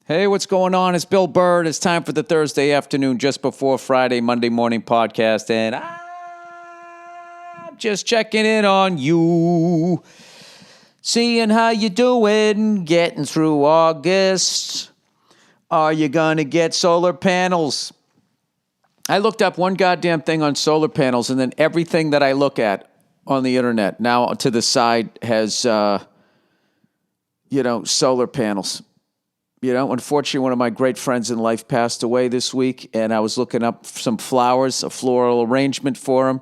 Hey, what's going on? It's Bill Burr. It's time for the Thursday afternoon, just before Friday, Monday morning podcast, and I'm just checking in on you, seeing how you doing, getting through August. Are you gonna get solar panels? I looked up one goddamn thing on solar panels, and then everything that I look at on the internet now to the side has, solar panels. Unfortunately, one of my great friends in life passed away this week, and I was looking up some flowers, a floral arrangement for him,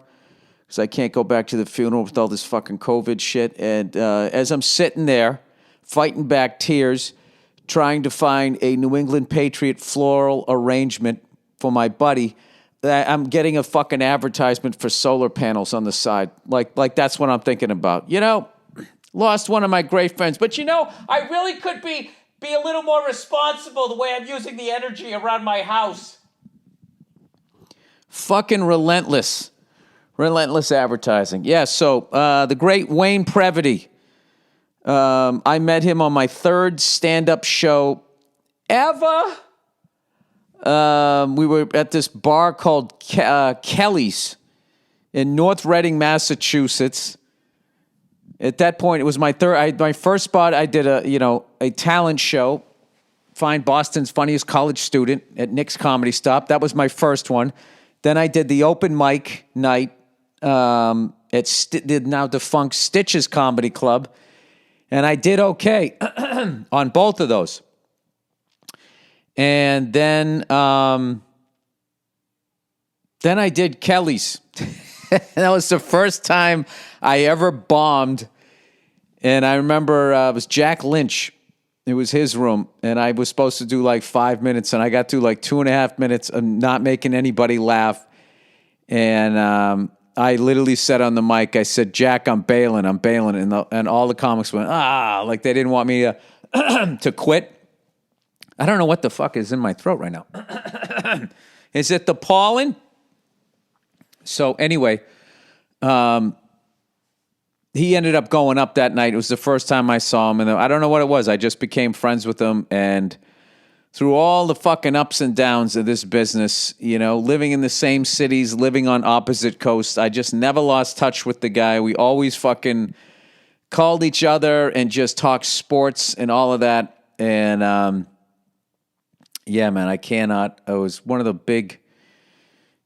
because I can't go back to the funeral with all this fucking COVID shit. And as I'm sitting there, fighting back tears, trying to find a New England Patriot floral arrangement for my buddy, I'm getting a fucking advertisement for solar panels on the side. Like that's what I'm thinking about. Lost one of my great friends. But I really could be a little more responsible the way I'm using the energy around my house. Fucking relentless. Relentless advertising. Yeah, so the great Wayne Previdi. I met him on my third stand-up show ever. We were at this bar called Kelly's in North Reading, Massachusetts. At that point, it was my first spot. I did a talent show, find Boston's funniest college student at Nick's Comedy Stop. That was my first one. Then I did the open mic night at the now defunct Stitches Comedy Club, and I did okay on both of those. And then I did Kelly's. That was the first time I ever bombed. And I remember it was Jack Lynch. It was his room. And I was supposed to do like 5 minutes. And I got through like 2.5 minutes of not making anybody laugh. And I literally said on the mic, I said, Jack, I'm bailing. And all the comics went, like they didn't want me to quit. I don't know what the fuck is in my throat right now. Is it the pollen? So anyway, he ended up going up that night. It was the first time I saw him, and I don't know what it was. I just became friends with him, and through all the fucking ups and downs of this business, living in the same cities, living on opposite coasts, I just never lost touch with the guy. We always fucking called each other and just talked sports and all of that. And yeah, man, I cannot. It was one of the big,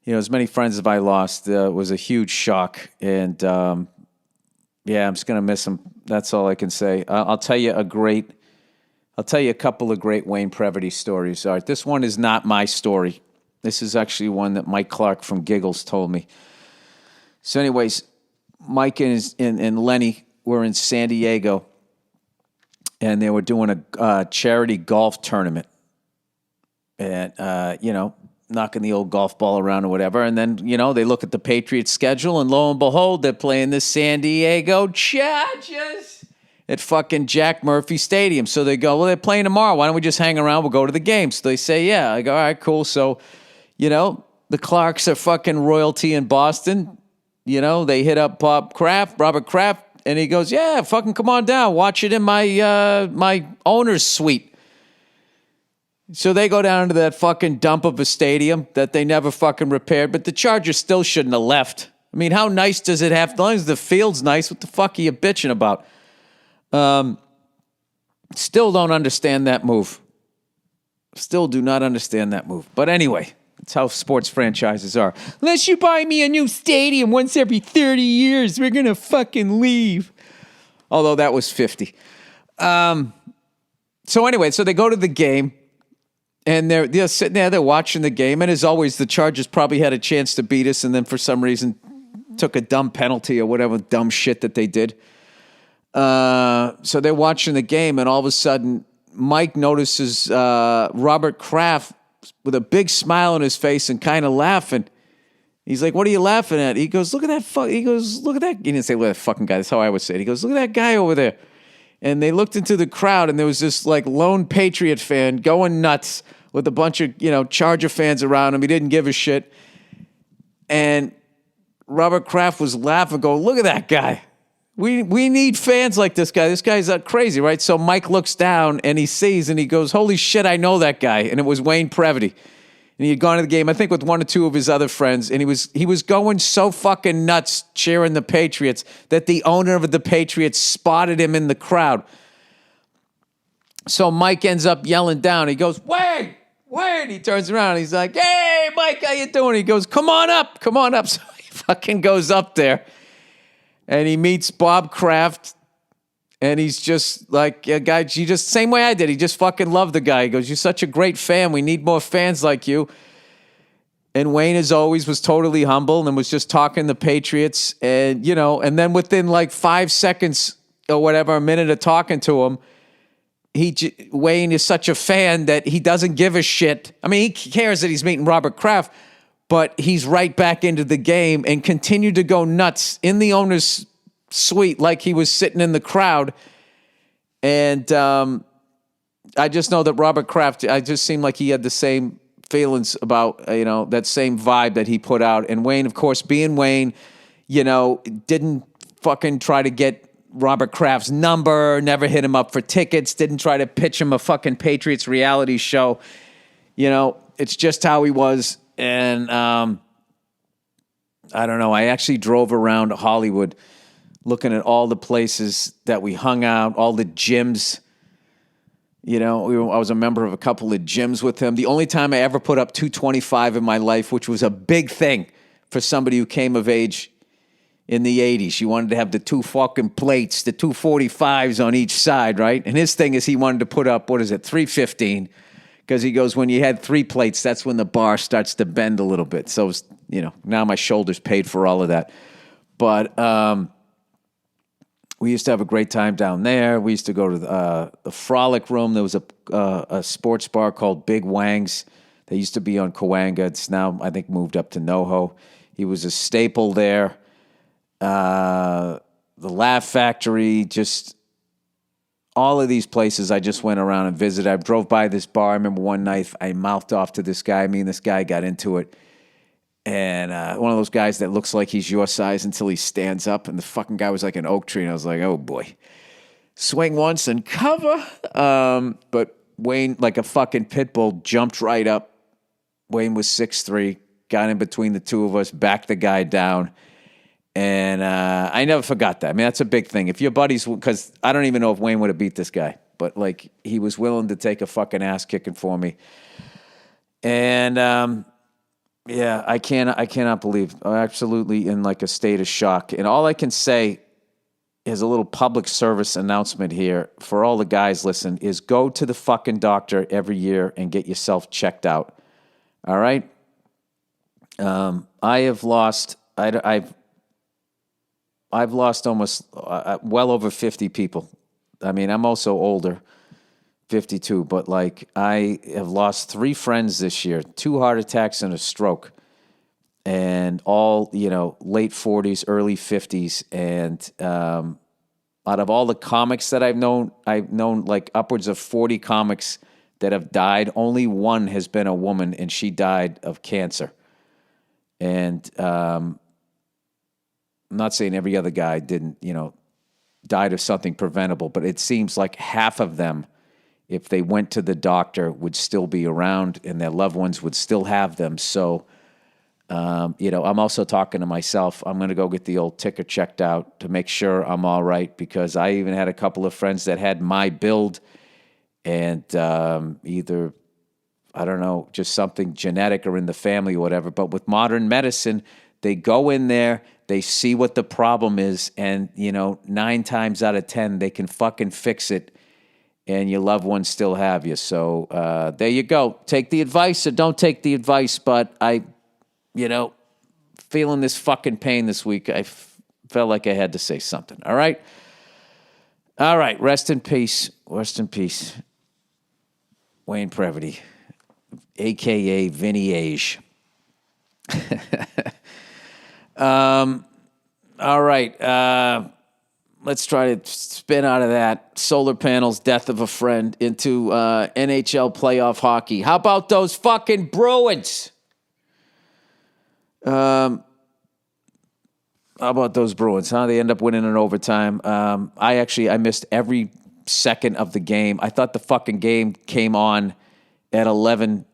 as many friends as I lost, was a huge shock. And yeah, I'm just going to miss him. That's all I can say. I'll tell you a couple of great Wayne Previdi stories. All right, this one is not my story. This is actually one that Mike Clark from Giggles told me. So anyways, Mike and Lenny were in San Diego, and they were doing a charity golf tournament. And, knocking the old golf ball around or whatever. And then, they look at the Patriots schedule, and lo and behold, they're playing the San Diego Chargers at fucking Jack Murphy Stadium. So they go, well, they're playing tomorrow. Why don't we just hang around? We'll go to the game. So they say, yeah. I go, all right, cool. So, the Clarks are fucking royalty in Boston. They hit up Robert Kraft, and he goes, yeah, fucking come on down. Watch it in my owner's suite. So they go down to that fucking dump of a stadium that they never fucking repaired, but the Chargers still shouldn't have left. I mean, how nice does it have? As long as the field's nice, what the fuck are you bitching about? Still don't understand that move. Still do not understand that move. But anyway, that's how sports franchises are. Unless you buy me a new stadium once every 30 years, we're going to fucking leave. Although that was 50. So anyway, so they go to the game. And they're sitting there, they're watching the game. And as always, the Chargers probably had a chance to beat us and then for some reason took a dumb penalty or whatever dumb shit that they did. So they're watching the game, and all of a sudden, Mike notices Robert Kraft with a big smile on his face and kind of laughing. He's like, what are you laughing at? He goes, look at that. He didn't say, look at that fucking guy. That's how I would say it. He goes, look at that guy over there. And they looked into the crowd, and there was this like lone Patriot fan going nuts with a bunch of, Charger fans around him. He didn't give a shit. And Robert Kraft was laughing, going, look at that guy. We need fans like this guy. This guy's crazy, right? So Mike looks down and he sees and he goes, holy shit, I know that guy. And it was Wayne Previdi. And he had gone to the game, I think, with one or two of his other friends. And he was going so fucking nuts cheering the Patriots that the owner of the Patriots spotted him in the crowd. So Mike ends up yelling down. He goes, Wayne! He turns around. He's like, hey, Mike, how you doing? He goes, come on up. So he fucking goes up there. And he meets Bob Kraft, and he's just like a guy, same way I did. He just fucking loved the guy. He goes, you're such a great fan. We need more fans like you. And Wayne, as always, was totally humble and was just talking the Patriots. And, and then within like 5 seconds or whatever, a minute of talking to him, Wayne is such a fan that he doesn't give a shit. I mean, he cares that he's meeting Robert Kraft, but he's right back into the game and continued to go nuts in the owner's suite like he was sitting in the crowd. And I just know that Robert Kraft, I just seemed like he had the same feelings about, that same vibe that he put out. And Wayne, of course, being Wayne, didn't fucking try to get Robert Kraft's number, never hit him up for tickets, didn't try to pitch him a fucking Patriots reality show. It's just how he was. And I don't know. I actually drove around Hollywood looking at all the places that we hung out, all the gyms. I was a member of a couple of gyms with him. The only time I ever put up 225 in my life, which was a big thing for somebody who came of age in the 80s. You wanted to have the two fucking plates, the 245s on each side, right? And his thing is he wanted to put up, 315. Because he goes, when you had 3 plates, that's when the bar starts to bend a little bit. So, now my shoulders paid for all of that. But we used to have a great time down there. We used to go to the Frolic Room. There was a sports bar called Big Wang's. They used to be on Cahuenga. It's now, I think, moved up to NoHo. He was a staple there. The Laugh Factory, just all of these places I just went around and visited. I drove by this bar. I remember one night I mouthed off to this guy. Me and this guy got into it. And one of those guys that looks like he's your size until he stands up. And the fucking guy was like an oak tree. And I was like, oh, boy. Swing once and cover. But Wayne, like a fucking pit bull, jumped right up. Wayne was 6'3", got in between the two of us, backed the guy down. And I never forgot that. I mean, that's a big thing. If your buddies, because I don't even know if Wayne would have beat this guy, but like he was willing to take a fucking ass kicking for me. And yeah, I cannot believe. I'm absolutely in like a state of shock. And all I can say is a little public service announcement here for all the guys listen is go to the fucking doctor every year and get yourself checked out. All right. I have lost. I've lost almost well over 50 people. I mean, I'm also older, 52, but like I have lost 3 friends this year, 2 heart attacks and a stroke, and all, late 40s, early 50s. And out of all the comics that I've known like upwards of 40 comics that have died. Only one has been a woman, and she died of cancer. And I'm not saying every other guy didn't, died of something preventable, but it seems like half of them, if they went to the doctor, would still be around and their loved ones would still have them. So, I'm also talking to myself. I'm going to go get the old ticker checked out to make sure I'm all right, because I even had a couple of friends that had my build and either, I don't know, just something genetic or in the family or whatever. But with modern medicine, they go in there, they see what the problem is, and, 9 times out of 10, they can fucking fix it, and your loved ones still have you. So there you go. Take the advice or don't take the advice, but I, feeling this fucking pain this week, I felt like I had to say something. All right? All right, rest in peace. Rest in peace. Wayne Previdi, a.k.a. Vinny Age. All right. Let's try to spin out of that solar panels, death of a friend, into NHL playoff hockey. How about those fucking Bruins? How about those Bruins, huh? They end up winning in overtime. I missed every second of the game. I thought the fucking game came on at 11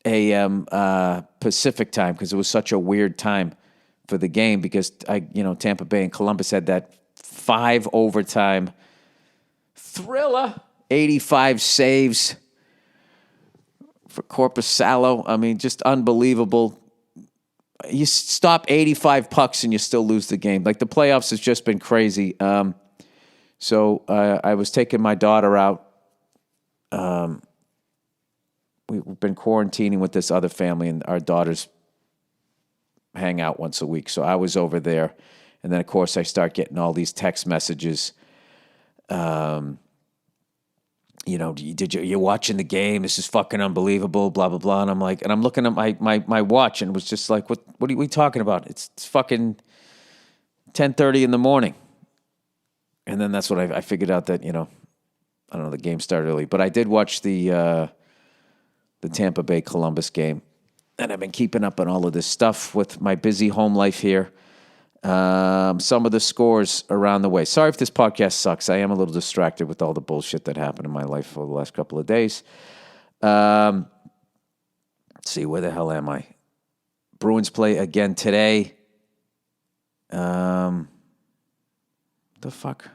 a.m. Pacific time because it was such a weird time for the game because Tampa Bay and Columbus had that 5 overtime thriller, 85 saves for Korpisalo. I mean, just unbelievable. You stop 85 pucks and you still lose the game. Like, the playoffs has just been crazy. So I was taking my daughter out. We've been quarantining with this other family, and our daughters hang out once a week. So I was over there. And then, of course, I start getting all these text messages. You're watching the game. This is fucking unbelievable, blah, blah, blah. And I'm looking at my watch and was just like, what are we talking about? It's fucking 10:30 in the morning. And then that's what I figured out that, I don't know, the game started early. But I did watch the Tampa Bay Columbus game. And I've been keeping up on all of this stuff with my busy home life here. Some of the scores around the way. Sorry if this podcast sucks. I am a little distracted with all the bullshit that happened in my life over the last couple of days. Let's see, where the hell am I? Bruins play again today. The fuck?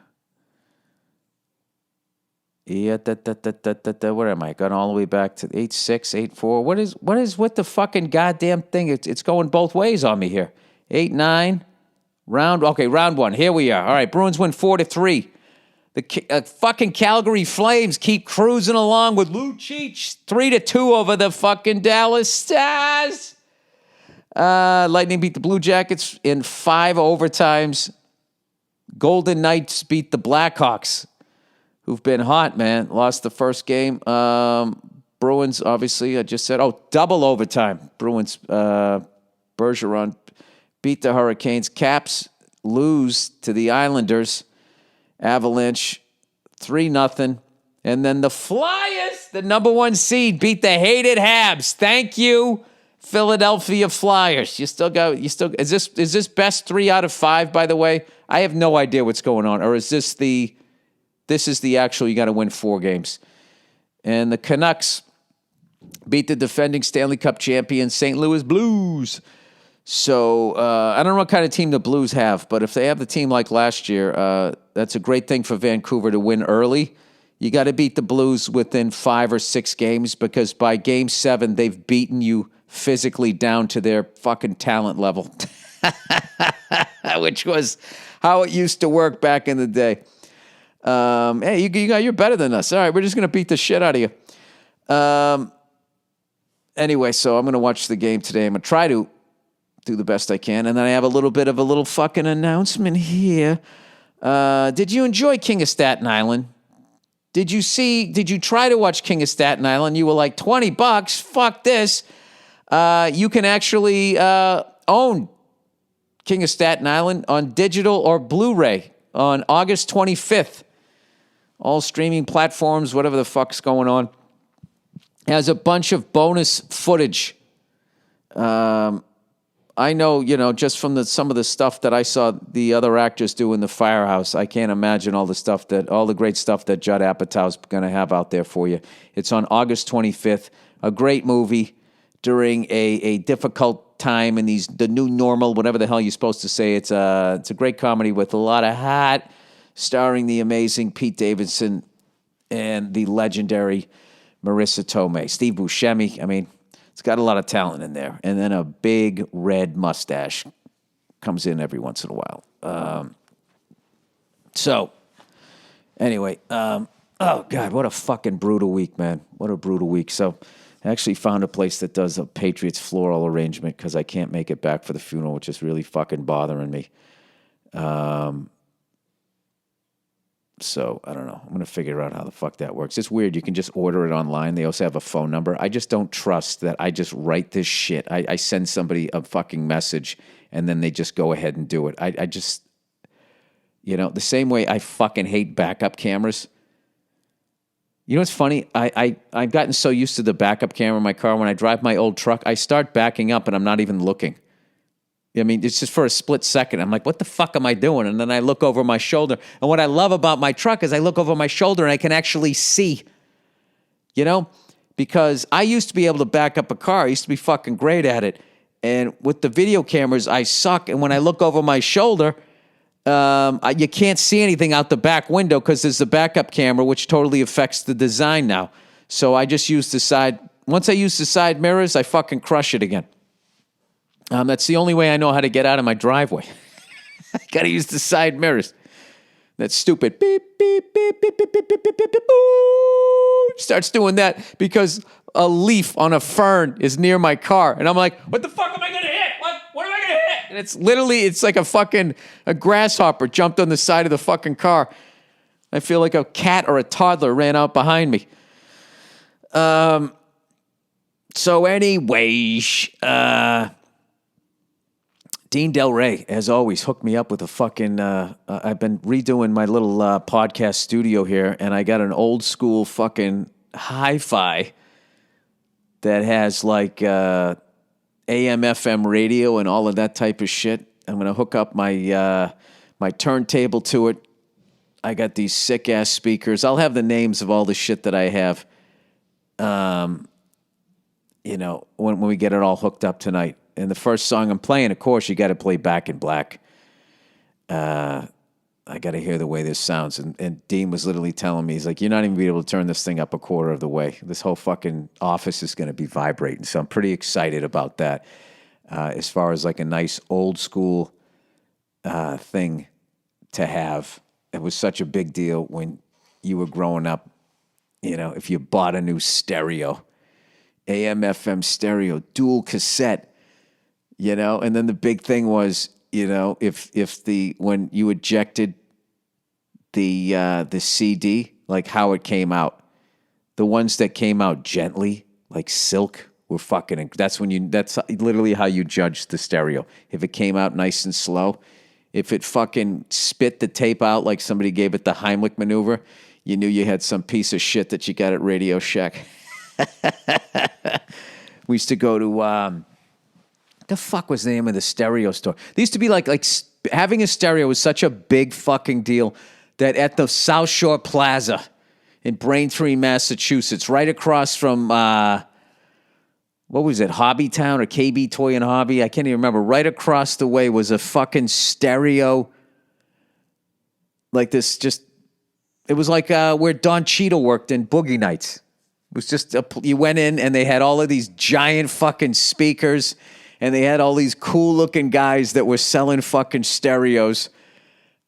Yeah, where am I? Gone all the way back to 8-6, 8-4. What is with the fucking goddamn thing? It's going both ways on me here. 8-9. Round one. Here we are. All right, Bruins win 4-3. The fucking Calgary Flames keep cruising along with Lucic 3-2 over the fucking Dallas Stars. Lightning beat the Blue Jackets in 5 overtimes. Golden Knights beat the Blackhawks, who've been hot, man. Lost the first game. Bruins, obviously, I just said, double overtime. Bruins, Bergeron beat the Hurricanes. Caps lose to the Islanders. Avalanche 3-0. And then the Flyers, the number 1 seed, beat the hated Habs. Thank you, Philadelphia Flyers. Is this best 3 out of 5, by the way? I have no idea what's going on. Or is this is the actual, you got to win 4 games. And the Canucks beat the defending Stanley Cup champion St. Louis Blues. So I don't know what kind of team the Blues have, but if they have the team like last year, that's a great thing for Vancouver to win early. You got to beat the Blues within 5 or 6 games because by game 7, they've beaten you physically down to their fucking talent level, which was how it used to work back in the day. Hey, you're better than us. All right, we're just going to beat the shit out of you. Anyway, so I'm going to watch the game today. I'm going to try to do the best I can. And then I have a little fucking announcement here. Did you enjoy King of Staten Island? Did you try to watch King of Staten Island? You were like, $20, fuck this. You can actually own King of Staten Island on digital or Blu-ray on August 25th. All streaming platforms, whatever the fuck's going on. Has a bunch of bonus footage. I know, just from some of the stuff that I saw the other actors do in the Firehouse, I can't imagine all the great stuff that Judd Apatow's going to have out there for you. It's on August 25th. A great movie during a difficult time in the new normal, whatever the hell you're supposed to say. It's a great comedy with a lot of heart, starring the amazing Pete Davidson and the legendary Marissa Tomei. Steve Buscemi, I mean, it's got a lot of talent in there. And then a big red mustache comes in every once in a while. So, anyway, oh, God, what a fucking brutal week, man. What a brutal week. So, I actually found a place that does a Patriots floral arrangement because I can't make it back for the funeral, which is really fucking bothering me. So, I don't know. I'm going to figure out how the fuck that works. It's weird. You can just order it online. They also have a phone number. I just don't trust that I just write this shit. I send somebody a fucking message, and then they just go ahead and do it. I just, the same way I fucking hate backup cameras. You know what's funny? I've gotten so used to the backup camera in my car. When I drive my old truck, I start backing up, and I'm not even looking. I mean, it's just for a split second. I'm like, what the fuck am I doing? And then I look over my shoulder. And what I love about my truck is I look over my shoulder and I can actually see, you know, because I used to be able to back up a car. I used to be fucking great at it. And with the video cameras, I suck. And when I look over my shoulder, you can't see anything out the back window because there's the backup camera, which totally affects the design now. So I just use the side. Once I use the side mirrors, I fucking crush it again. That's the only way I know how to get out of my driveway. I gotta use the side mirrors. That stupid beep, beep, beep, beep, beep, beep, beep, beep, beep, beep, ooh, starts doing that because a leaf on a fern is near my car. And I'm like, what the fuck am I gonna hit? What am I gonna hit? And it's like a grasshopper jumped on the side of the fucking car. I feel like a cat or a toddler ran out behind me. So anyway, Dean Del Rey, as always, hooked me up with a fucking, I've been redoing my little podcast studio here, and I got an old school fucking hi-fi that has like AM, FM radio and all of that type of shit. I'm going to hook up my my turntable to it. I got these sick-ass speakers. I'll have the names of all the shit that I have, you know, when we get it all hooked up tonight. And the first song I'm playing, of course, you got to play Back in Black. I got to hear the way this sounds. And Dean was literally telling me, he's like, you're not even going to be able to turn this thing up a quarter of the way. This whole fucking office is going to be vibrating. So I'm pretty excited about that. As far as like a nice old school thing to have. It was such a big deal when you were growing up. You know, if you bought a new stereo, AM, FM stereo, dual cassette. You know, and then the big thing was, you know, when you ejected the CD, like how it came out, the ones that came out gently, like silk, were fucking. That's literally how you judged the stereo. If it came out nice and slow, if it fucking spit the tape out like somebody gave it the Heimlich maneuver, you knew you had some piece of shit that you got at Radio Shack. We used to go to. The fuck was the name of the stereo store? They used to be like having a stereo was such a big fucking deal that at the South Shore Plaza in Braintree, Massachusetts, right across from, what was it, Hobbytown or KB Toy and Hobby? I can't even remember. Right across the way was a fucking stereo. Like this, it was like where Don Cheadle worked in Boogie Nights. It was just, you went in and they had all of these giant fucking speakers. And they had all these cool-looking guys that were selling fucking stereos.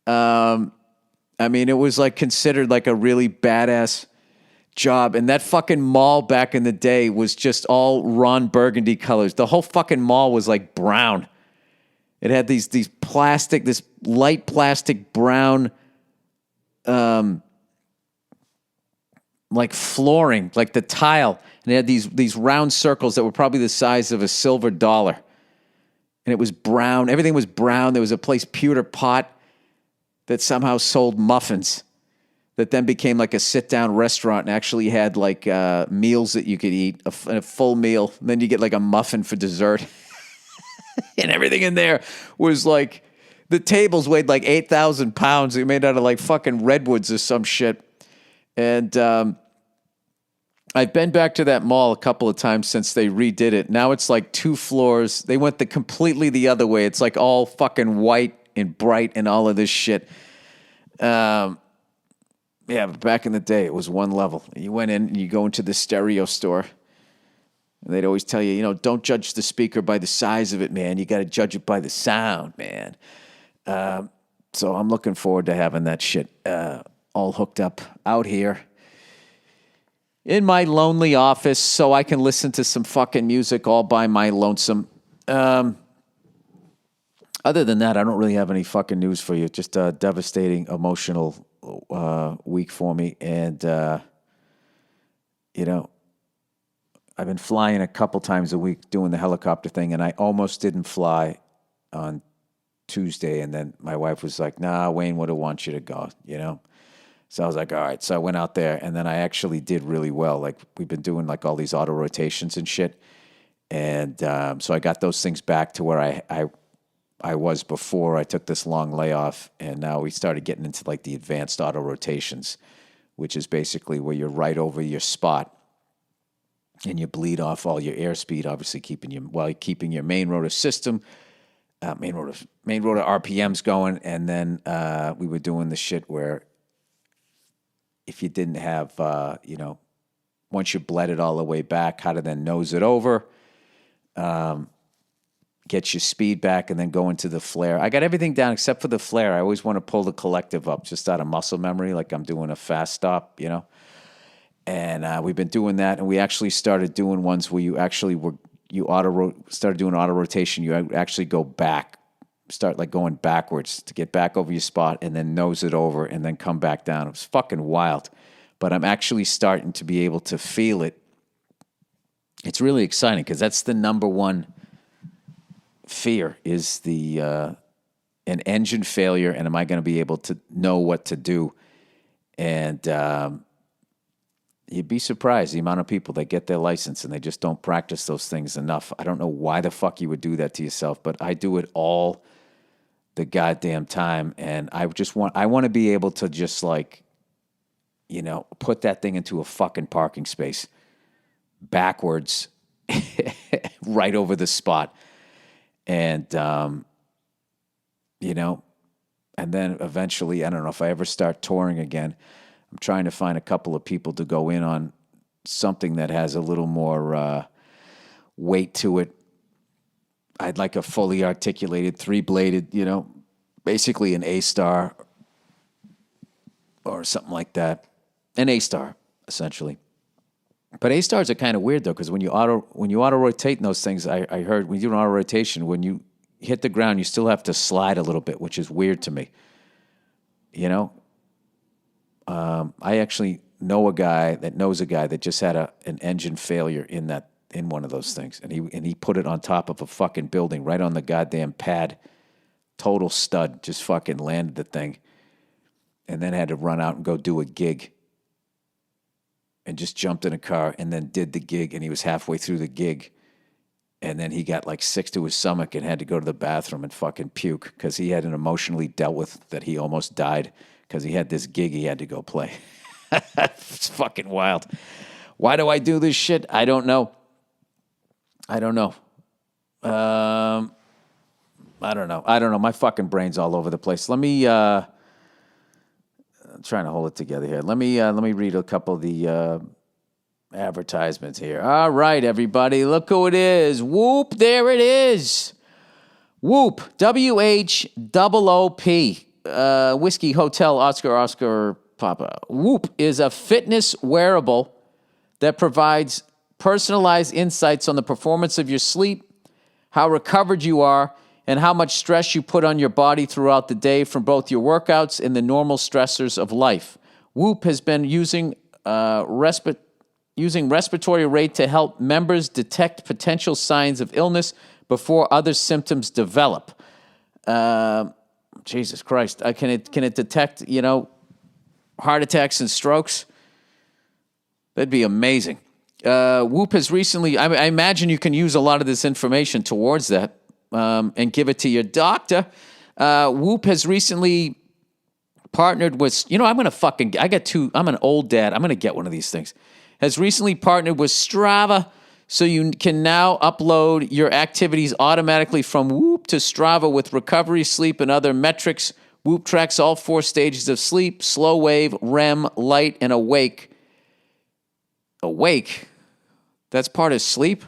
I mean, it was like considered like a really badass job. And that fucking mall back in the day was just all Ron Burgundy colors. The whole fucking mall was like brown. It had this light plastic brown, like flooring, like the tile. And it had these round circles that were probably the size of a silver dollar. And it was brown. Everything was brown. There was a place, Pewter Pot, that somehow sold muffins that then became like a sit-down restaurant and actually had like meals that you could eat, a full meal. And then you get like a muffin for dessert. And everything in there was like, the tables weighed like 8,000 pounds. They were made out of like fucking redwoods or some shit. And I've been back to that mall a couple of times since they redid it. Now it's like 2 floors. They went completely the other way. It's like all fucking white and bright and all of this shit. Yeah, but back in the day, it was one level. You went in and you go into the stereo store. And they'd always tell you, you know, don't judge the speaker by the size of it, man. You got to judge it by the sound, man. So I'm looking forward to having that shit all hooked up out here in my lonely office so I can listen to some fucking music all by my lonesome. Other than that, I don't really have any fucking news for you. Just a devastating, emotional week for me. And, you know, I've been flying a couple times a week doing the helicopter thing, and I almost didn't fly on Tuesday. And then my wife was like, nah, Wayne would have want you to go, you know? So I was like, all right. So I went out there, and then I actually did really well. Like, we've been doing like all these auto rotations and shit. And so I got those things back to where I I was before I took this long layoff, and now we started getting into like the advanced auto rotations, which is basically where you're right over your spot and you bleed off all your airspeed, obviously keeping your main rotor system, main rotor RPMs going. And then we were doing the shit where if you didn't have, once you bled it all the way back, how to then nose it over, get your speed back, and then go into the flare. I got everything down except for the flare. I always want to pull the collective up just out of muscle memory, like I'm doing a fast stop, And we've been doing that, and we actually started doing ones where you actually started doing auto rotation. You actually go back, start like going backwards to get back over your spot, and then nose it over, and then come back down. It was fucking wild, but I'm actually starting to be able to feel it. It's really exciting because that's the number one fear is an engine failure, and am I going to be able to know what to do? And you'd be surprised the amount of people that get their license and they just don't practice those things enough. I don't know why the fuck you would do that to yourself, but I do it all the goddamn time, and I want to be able to just like, put that thing into a fucking parking space backwards right over the spot. And, and then eventually, I don't know if I ever start touring again, I'm trying to find a couple of people to go in on something that has a little more weight to it. I'd like a fully articulated, three-bladed, basically an A-star or something like that. An A-star, essentially. But A-stars are kind of weird, though, because when you auto-rotate in those things, I heard when you do an auto-rotation, when you hit the ground, you still have to slide a little bit, which is weird to me. I actually know a guy that just had an engine failure in one of those things, and he put it on top of a fucking building, right on the goddamn pad. Total stud, just fucking landed the thing, and then had to run out and go do a gig. And just jumped in a car and then did the gig, and he was halfway through the gig, and then he got like sick to his stomach and had to go to the bathroom and fucking puke because he hadn't emotionally dealt with that he almost died because he had this gig he had to go play. It's fucking wild. Why do I do this shit? I don't know. I don't know. My fucking brain's all over the place. Let me... I'm trying to hold it together here. Let me read a couple of the advertisements here. All right, everybody, look who it is. Whoop, there it is. Whoop, WHOOP, Whiskey Hotel Oscar Papa. Whoop is a fitness wearable that provides personalized insights on the performance of your sleep, how recovered you are, and how much stress you put on your body throughout the day from both your workouts and the normal stressors of life. Whoop has been using respiratory rate to help members detect potential signs of illness before other symptoms develop. Jesus Christ. Can it detect, heart attacks and strokes? That'd be amazing. Whoop has recently, I imagine you can use a lot of this information towards that. And give it to your doctor. Whoop has recently partnered with, I'm an old dad. I'm going to get one of these things. Has recently partnered with Strava, so you can now upload your activities automatically from Whoop to Strava with recovery, sleep, and other metrics. Whoop tracks all 4 stages of sleep: slow wave, REM, light, and awake. Awake? That's part of sleep?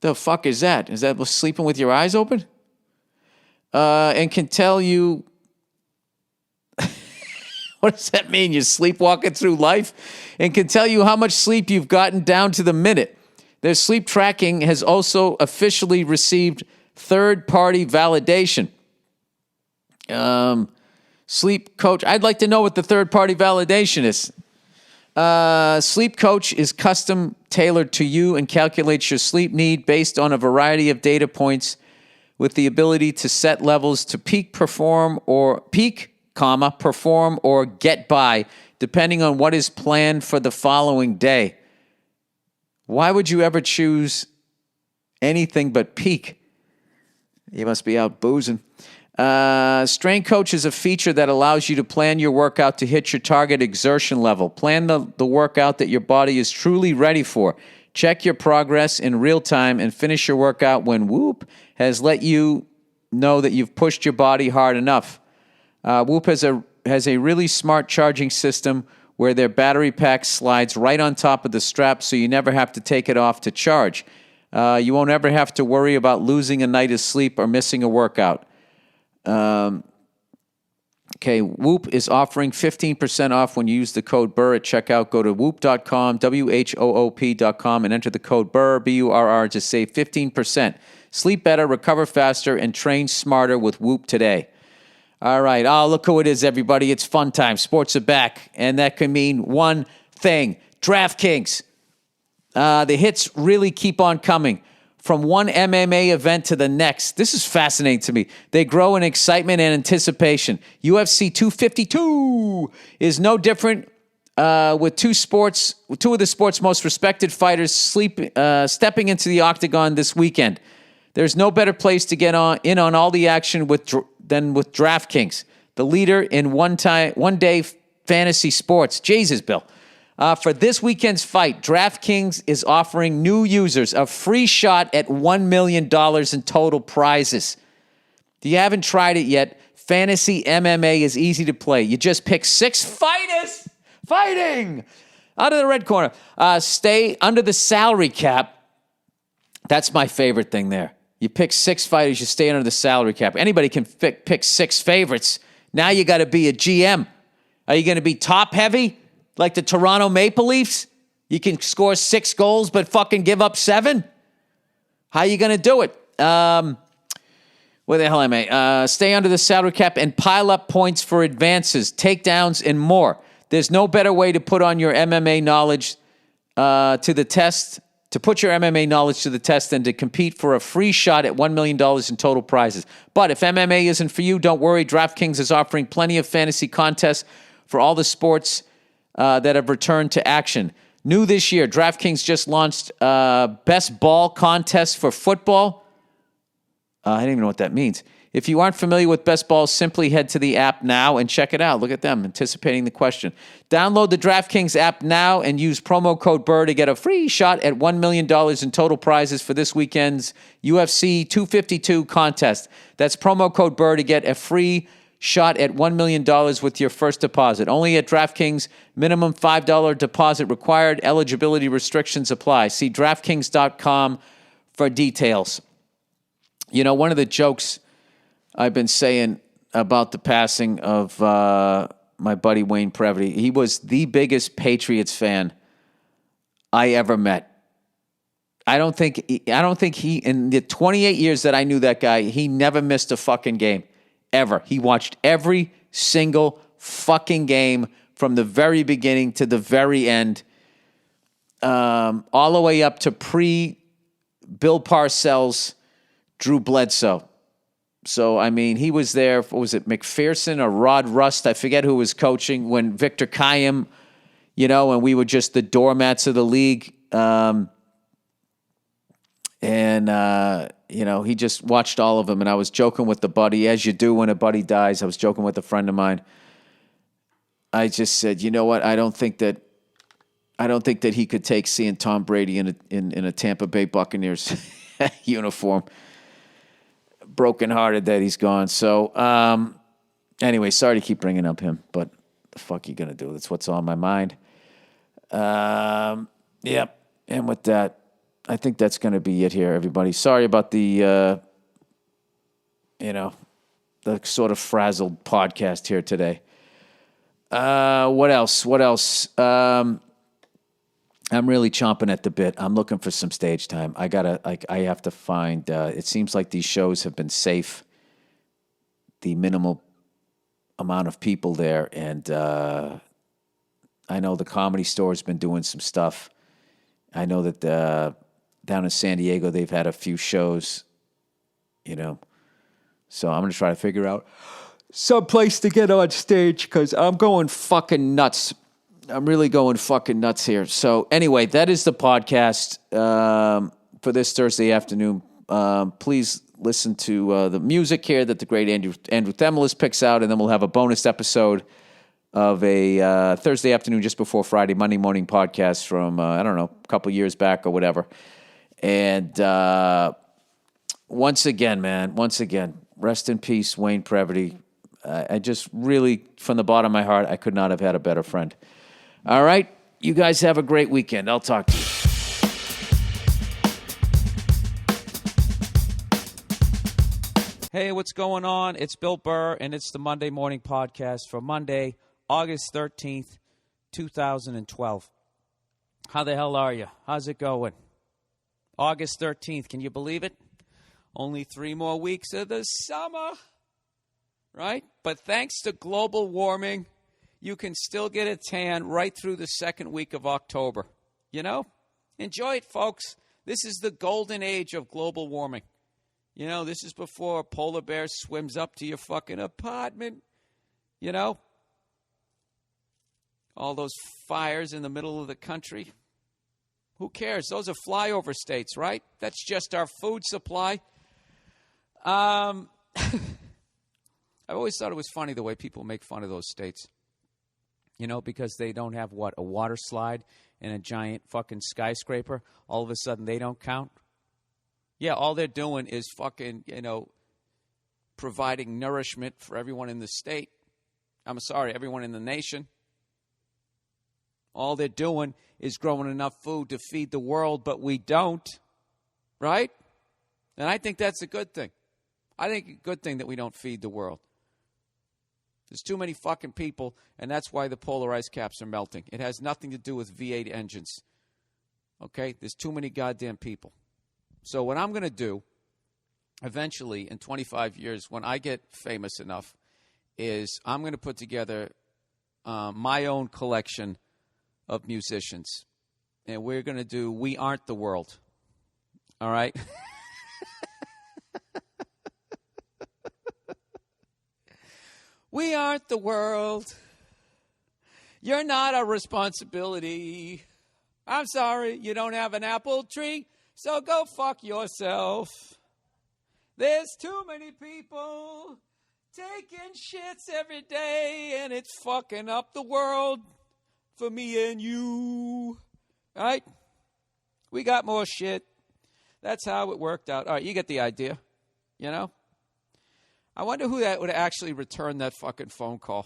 The fuck is that? Is that sleeping with your eyes open? And can tell you... What does that mean? You're sleepwalking through life? And can tell you how much sleep you've gotten down to the minute. Their sleep tracking has also officially received third-party validation. Sleep Coach... I'd like to know what the third-party validation is. Sleep Coach is custom tailored to you and calculates your sleep need based on a variety of data points with the ability to set levels to perform, or get by, depending on what is planned for the following day. Why would you ever choose anything but peak? You must be out boozing. Strength Coach is a feature that allows you to plan your workout to hit your target exertion level. Plan the workout that your body is truly ready for. Check your progress in real time and finish your workout when Whoop has let you know that you've pushed your body hard enough. Whoop has a really smart charging system where their battery pack slides right on top of the strap so you never have to take it off to charge. You won't ever have to worry about losing a night of sleep or missing a workout. Whoop is offering 15% off when you use the code Burr at checkout. Go to whoop.com, WHOOP.com, and enter the code Burr, B-U-R-R, to save 15%. Sleep better, recover faster, and train smarter with Whoop today. All right. Oh, look who it is, everybody. It's fun time. Sports are back, and that can mean one thing. DraftKings. The hits really keep on coming. From one MMA event to the next. This is fascinating to me. They grow in excitement and anticipation. UFC 252 is no different with two of the sport's most respected fighters stepping into the octagon this weekend. There's no better place to get in on all the action than with DraftKings, the leader in one-day fantasy sports. Jesus, Bill. For this weekend's fight, DraftKings is offering new users a free shot at $1 million in total prizes. If you haven't tried it yet, Fantasy MMA is easy to play. You just pick 6 fighters fighting out of the red corner. Stay under the salary cap. That's my favorite thing there. You pick 6 fighters, you stay under the salary cap. Anybody can pick 6 favorites. Now you got to be a GM. Are you going to be top heavy? Like the Toronto Maple Leafs? You can score 6 goals but fucking give up 7? How are you going to do it? Where the hell am I? Stay under the salary cap and pile up points for advances, takedowns, and more. There's no better way to put on your MMA knowledge to the test, to put your MMA knowledge to the test than to compete for a free shot at $1 million in total prizes. But if MMA isn't for you, don't worry. DraftKings is offering plenty of fantasy contests for all the sports that have returned to action. New this year, DraftKings just launched Best Ball Contest for football. I don't even know what that means. If you aren't familiar with Best Ball, simply head to the app now and check it out. Look at them, anticipating the question. Download the DraftKings app now and use promo code Burr to get a free shot at $1 million in total prizes for this weekend's UFC 252 contest. That's promo code Burr to get a free shot at $1 million with your first deposit. Only at DraftKings. Minimum $5 deposit required. Eligibility restrictions apply. See DraftKings.com for details. You know, one of the jokes I've been saying about the passing of my buddy Wayne Previdi, he was the biggest Patriots fan I ever met. I don't think he, in the 28 years that I knew that guy, he never missed a fucking game. Ever. He watched every single fucking game from the very beginning to the very end, all the way up to pre-Bill Parcells, Drew Bledsoe. So, I mean, he was there, what was it, McPherson or Rod Rust? I forget who was coaching when Victor Kayem, and we were just the doormats of the league. He just watched all of them, and I was joking with the buddy, as you do when a buddy dies. I was joking with a friend of mine. I just said, you know what? I don't think that he could take seeing Tom Brady in a Tampa Bay Buccaneers uniform. Brokenhearted that he's gone. So, anyway, sorry to keep bringing up him, but the fuck you gonna do? That's what's on my mind. Yep. And with that, I think that's going to be it here, everybody. Sorry about the sort of frazzled podcast here today. What else? I'm really chomping at the bit. I'm looking for some stage time. I have to find, it seems like these shows have been safe, the minimal amount of people there. And I know the Comedy Store's been doing some stuff. I know that down in San Diego, they've had a few shows, So I'm going to try to figure out some place to get on stage because I'm going fucking nuts. I'm really going fucking nuts here. So anyway, that is the podcast for this Thursday afternoon. Please listen to the music here that the great Andrew Themelis picks out, and then we'll have a bonus episode of a Thursday afternoon just before Friday, Monday morning podcast from, I don't know, a couple years back or whatever. And once again, rest in peace, Wayne Previdi. I just really, from the bottom of my heart, I could not have had a better friend. All right, you guys have a great weekend. I'll talk to you. Hey, what's going on? It's Bill Burr, and it's the Monday Morning Podcast for Monday, August 13th, 2012. How the hell are you? How's it going? August 13th, can you believe it? Only 3 more weeks of the summer, right? But thanks to global warming, you can still get a tan right through the second week of October. You know? Enjoy it, folks. This is the golden age of global warming. You know, this is before a polar bear swims up to your fucking apartment. You know? All those fires in the middle of the country. Who cares? Those are flyover states, right? That's just our food supply. I've always thought it was funny the way people make fun of those states. You know, because they don't have, what, a water slide and a giant fucking skyscraper. All of a sudden they don't count. Yeah, all they're doing is fucking, you know, providing nourishment for everyone in the state. I'm sorry, everyone in the nation. All they're doing is growing enough food to feed the world, but we don't, right? And I think that's a good thing. I think a good thing that we don't feed the world. There's too many fucking people, and that's why the polar ice caps are melting. It has nothing to do with V8 engines. Okay? There's too many goddamn people. So what I'm going to do eventually in 25 years when I get famous enough is I'm going to put together my own collection of musicians. And we're going to do We Aren't the World. All right? We aren't the world. You're not a responsibility. I'm sorry, you don't have an apple tree, so go fuck yourself. There's too many people taking shits every day, and it's fucking up the world for me and you. All right? We got more shit. That's how it worked out. All right, you get the idea, you know? I wonder who that would actually return that fucking phone call.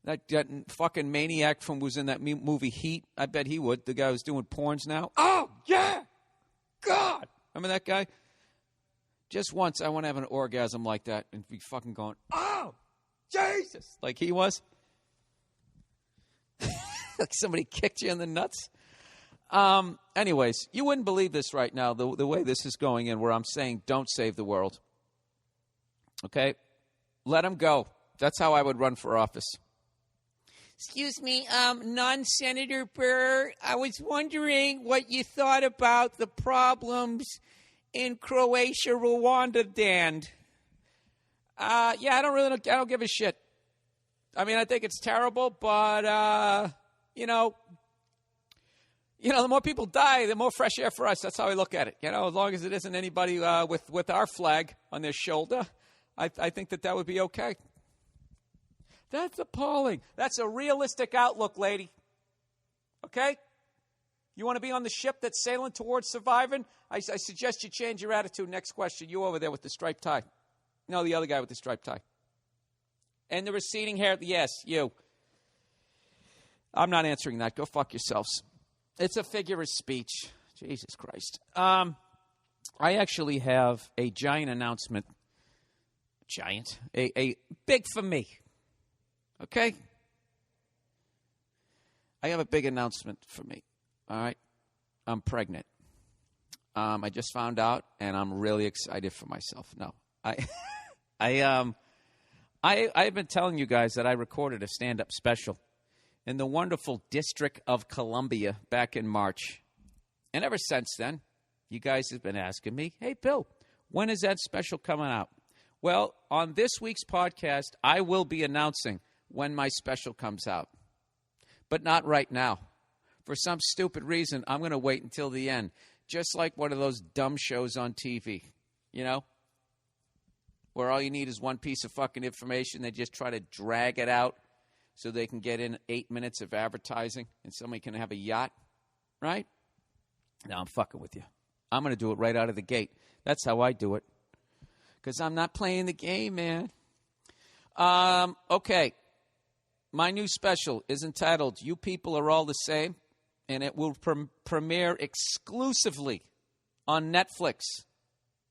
That fucking maniac from who's in that movie Heat. I bet he would. The guy who's doing porns now. Oh, yeah. God. Remember that guy? Just once I want to have an orgasm like that and be fucking going, oh, Jesus. Like he was. Like somebody kicked you in the nuts. Anyways, you wouldn't believe this right now, the way this is going in, where I'm saying don't save the world. Okay? Let them go. That's how I would run for office. Excuse me, non-Senator Burr, I was wondering what you thought about the problems in Croatia, Rwanda, Dan. I don't give a shit. I mean, I think it's terrible, but, you know, the more people die, the more fresh air for us. That's how I look at it. You know, as long as it isn't anybody with our flag on their shoulder, I think that would be okay. That's appalling. That's a realistic outlook, lady. Okay? You want to be on the ship that's sailing towards surviving? I suggest you change your attitude. Next question. You over there with the striped tie. No, the other guy with the striped tie. And the receding hair. Yes, you. I'm not answering that. Go fuck yourselves. It's a figure of speech. Jesus Christ. I actually have a giant announcement. Giant. A big for me. Okay? I have a big announcement for me. All right? I'm pregnant. I just found out, and I'm really excited for myself. No. I've been telling you guys that I recorded a stand-up special in the wonderful District of Columbia back in March. And ever since then, you guys have been asking me, hey, Bill, when is that special coming out? Well, on this week's podcast, I will be announcing when my special comes out. But not right now. For some stupid reason, I'm going to wait until the end. just like one of those dumb shows on TV, you know, where all you need is one piece of fucking information. They just try to drag it out so they can get in 8 minutes of advertising and somebody can have a yacht, right? Now I'm fucking with you. I'm going to do it right out of the gate. That's how I do it. Because I'm not playing the game, man. Okay. My new special is entitled You People Are All the Same, and it will premiere exclusively on Netflix.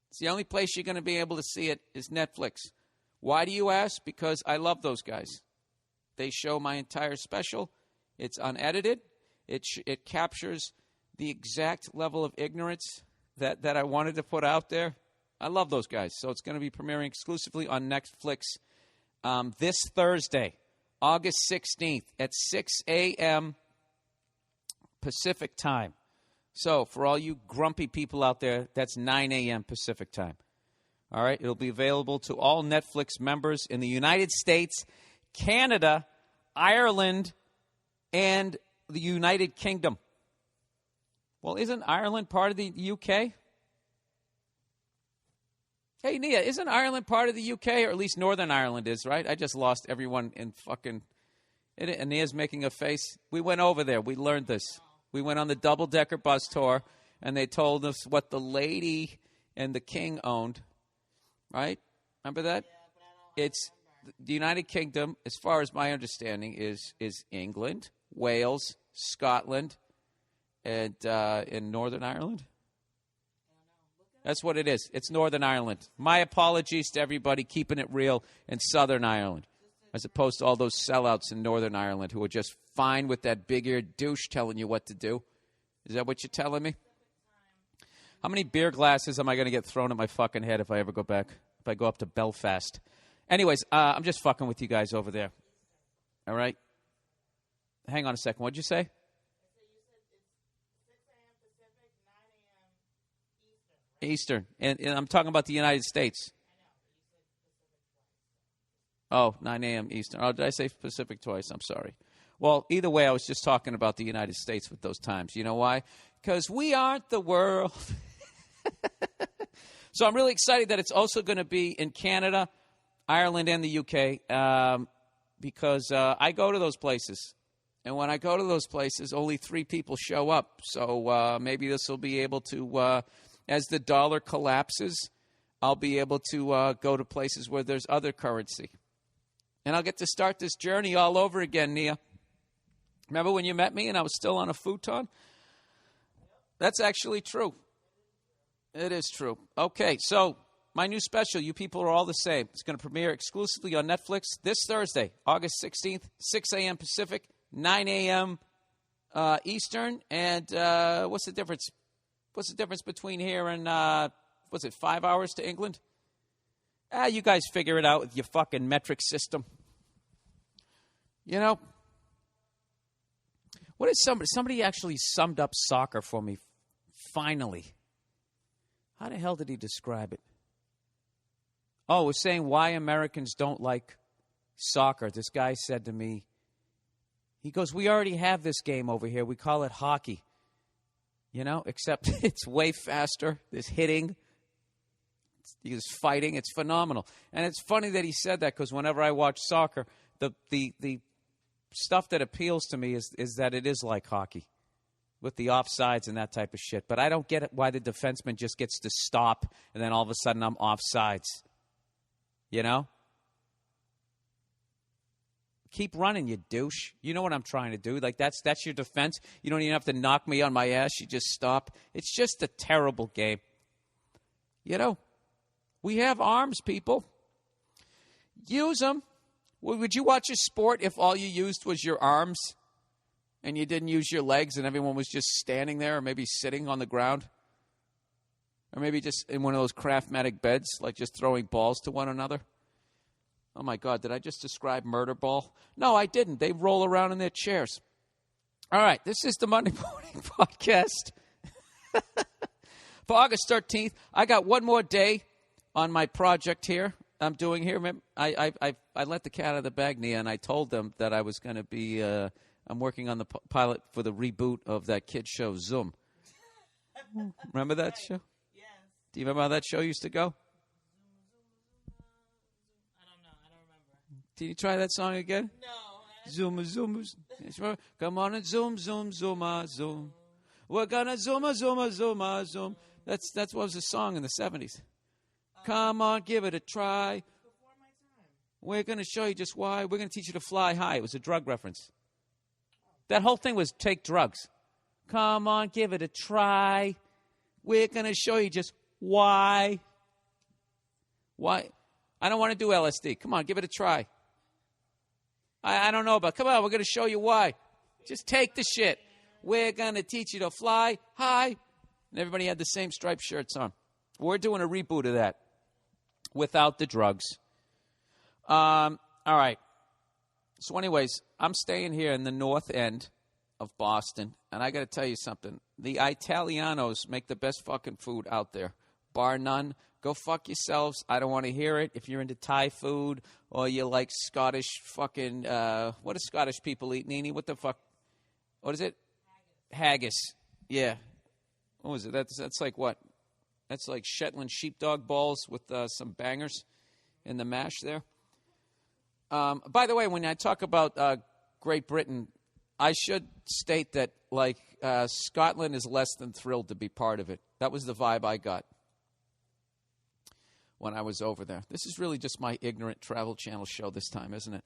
It's the only place you're going to be able to see it is Netflix. Why do you ask? Because I love those guys. They show my entire special. It's unedited. It captures the exact level of ignorance that I wanted to put out there. I love those guys. So it's going to be premiering exclusively on Netflix this Thursday, August 16th at 6 a.m. Pacific time. So for all you grumpy people out there, that's 9 a.m. Pacific time. All right? It'll be available to all Netflix members in the United States, Canada, Ireland, and the United Kingdom. Well, isn't Ireland part of the UK? Hey, Nia, isn't Ireland part of the UK, or at least Northern Ireland is, right? I just lost everyone in fucking... And Nia's making a face. We went over there. We learned this. We went on the double-decker bus tour, and they told us what the lady and the king owned, right? Remember that? Yeah, it's the United Kingdom, as far as my understanding, is England, Wales, Scotland, and in Northern Ireland. That's what it is. It's Northern Ireland. My apologies to everybody keeping it real in Southern Ireland, as opposed to all those sellouts in Northern Ireland who are just fine with that big-eared douche telling you what to do. Is that what you're telling me? How many beer glasses am I going to get thrown at my fucking head if I ever go back, if I go up to Belfast? Anyways, I'm just fucking with you guys over there. All right? Hang on a second. What'd you say? Eastern. And I'm talking about the United States. Oh, 9 a.m. Eastern. Oh, did I say Pacific twice? I'm sorry. Well, either way, I was just talking about the United States with those times. You know why? Because we aren't the world. So I'm really excited that it's also going to be in Canada, Ireland, and the UK because I go to those places. And when I go to those places, only 3 people show up. So maybe this will be able to, as the dollar collapses, I'll be able to go to places where there's other currency. And I'll get to start this journey all over again, Nia. Remember when you met me and I was still on a futon? That's actually true. It is true. Okay, so my new special, You People Are All the Same. It's going to premiere exclusively on Netflix this Thursday, August 16th, 6 a.m. Pacific, 9 a.m. Eastern. And what's the difference? What's the difference between here and, 5 hours to England? You guys figure it out with your fucking metric system. You know, what is somebody actually summed up soccer for me, finally. How the hell did he describe it? Oh, it was saying why Americans don't like soccer. This guy said to me, he goes, we already have this game over here. We call it hockey. You know, except it's way faster. There's hitting. There's fighting. It's phenomenal. And it's funny that he said that because whenever I watch soccer, the stuff that appeals to me is that it is like hockey with the offsides and that type of shit. But I don't get it why the defenseman just gets to stop and then all of a sudden I'm offsides. You know? Keep running, you douche. You know what I'm trying to do. Like, that's your defense. You don't even have to knock me on my ass. You just stop. It's just a terrible game. You know, we have arms, people. Use them. Would you watch a sport if all you used was your arms and you didn't use your legs and everyone was just standing there or maybe sitting on the ground? Or maybe just in one of those Craftmatic beds, like just throwing balls to one another? Oh, my God, did I just describe murder ball? No, I didn't. They roll around in their chairs. All right, this is the Monday Morning Podcast. For August 13th, I got one more day on my project here. I'm doing here. I let the cat out of the bag, Nia, and I told them that I was going to be, I'm working on the pilot for the reboot of that kid show, Zoom. Remember that show? Yes. Do you remember how that show used to go? I don't know. I don't remember. Did you try that song again? No. Zoom, zoom, zoom. Come on and zoom, zoom, zoom, zoom. We're gonna zoom, zoom, zoom, zoom. That's what was the song in the 70s. Come on, give it a try. Before my time. We're gonna show you just why. We're gonna teach you to fly high. It was a drug reference. That whole thing was take drugs. Come on, give it a try. We're gonna show you just why. Why? I don't want to do LSD. Come on, give it a try. I don't know about. Come on, we're going to show you why. Just take the shit. We're going to teach you to fly high. And everybody had the same striped shirts on. We're doing a reboot of that without the drugs. All right. So anyways, I'm staying here in the north end of Boston. And I got to tell you something. The Italianos make the best fucking food out there. Bar none. Go fuck yourselves. I don't want to hear it. If you're into Thai food or you like Scottish fucking, what do Scottish people eat, Nene? What the fuck? What is it? Haggis. Yeah. What was it? That's like what? That's like Shetland sheepdog balls with some bangers in the mash there. By the way, when I talk about Great Britain, I should state that like Scotland is less than thrilled to be part of it. That was the vibe I got when I was over there. This is really just my ignorant Travel Channel show this time, isn't it?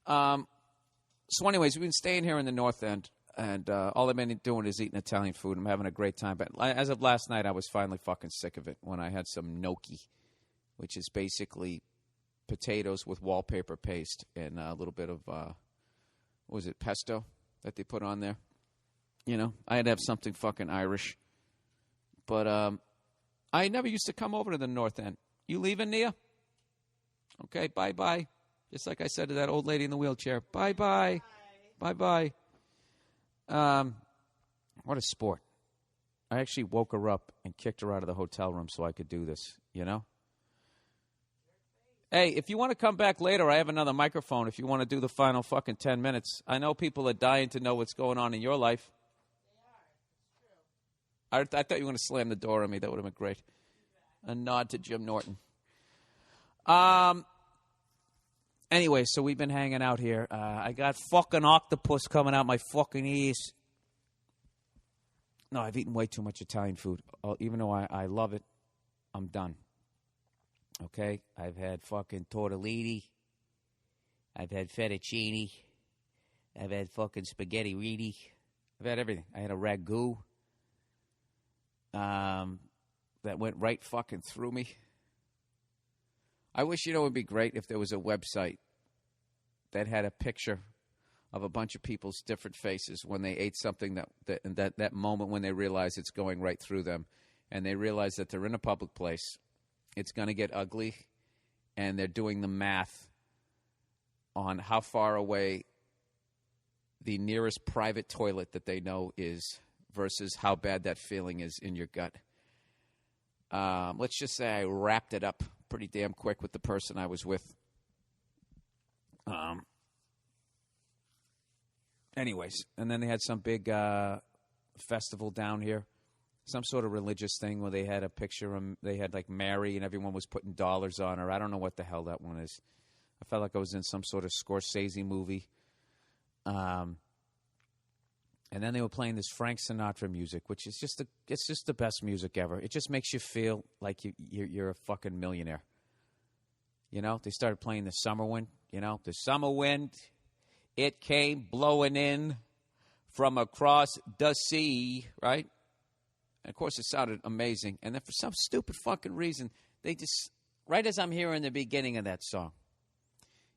So anyways, we've been staying here in the North End, and all I've been doing is eating Italian food. I'm having a great time. But as of last night, I was finally fucking sick of it when I had some gnocchi, which is basically potatoes with wallpaper paste and a little bit of, what was it, pesto that they put on there. You know, I had to have something fucking Irish. But I never used to come over to the North End. You leaving, Nia? Okay, bye-bye. Just like I said to that old lady in the wheelchair. Bye-bye. Bye-bye. What a sport. I actually woke her up and kicked her out of the hotel room so I could do this, you know? Hey, if you want to come back later, I have another microphone if you want to do the final fucking 10 minutes. I know people are dying to know what's going on in your life. They are. It's true. I thought you were going to slam the door on me. That would have been great. A nod to Jim Norton. Anyway, so we've been hanging out here. I got fucking octopus coming out my fucking ears. No, I've eaten way too much Italian food. Even though I love it, I'm done. Okay? I've had fucking tortellini. I've had fettuccine. I've had fucking spaghetti riti. I've had everything. I had a ragu. That went right fucking through me. I wish, it would be great if there was a website that had a picture of a bunch of people's different faces when they ate something that moment when they realize it's going right through them and they realize that they're in a public place, it's going to get ugly, and they're doing the math on how far away the nearest private toilet that they know is versus how bad that feeling is in your gut. Let's just say I wrapped it up pretty damn quick with the person I was with. Anyways, and then they had some big festival down here, some sort of religious thing where they had a picture of, they had like Mary and everyone was putting dollars on her. I don't know what the hell that one is. I felt like I was in some sort of Scorsese movie. And then they were playing this Frank Sinatra music, which is it's just the best music ever. It just makes you feel like you're a fucking millionaire. You know, they started playing the summer wind. You know, the summer wind, it came blowing in from across the sea, right? And of course, it sounded amazing. And then for some stupid fucking reason, they just, right as I'm hearing the beginning of that song,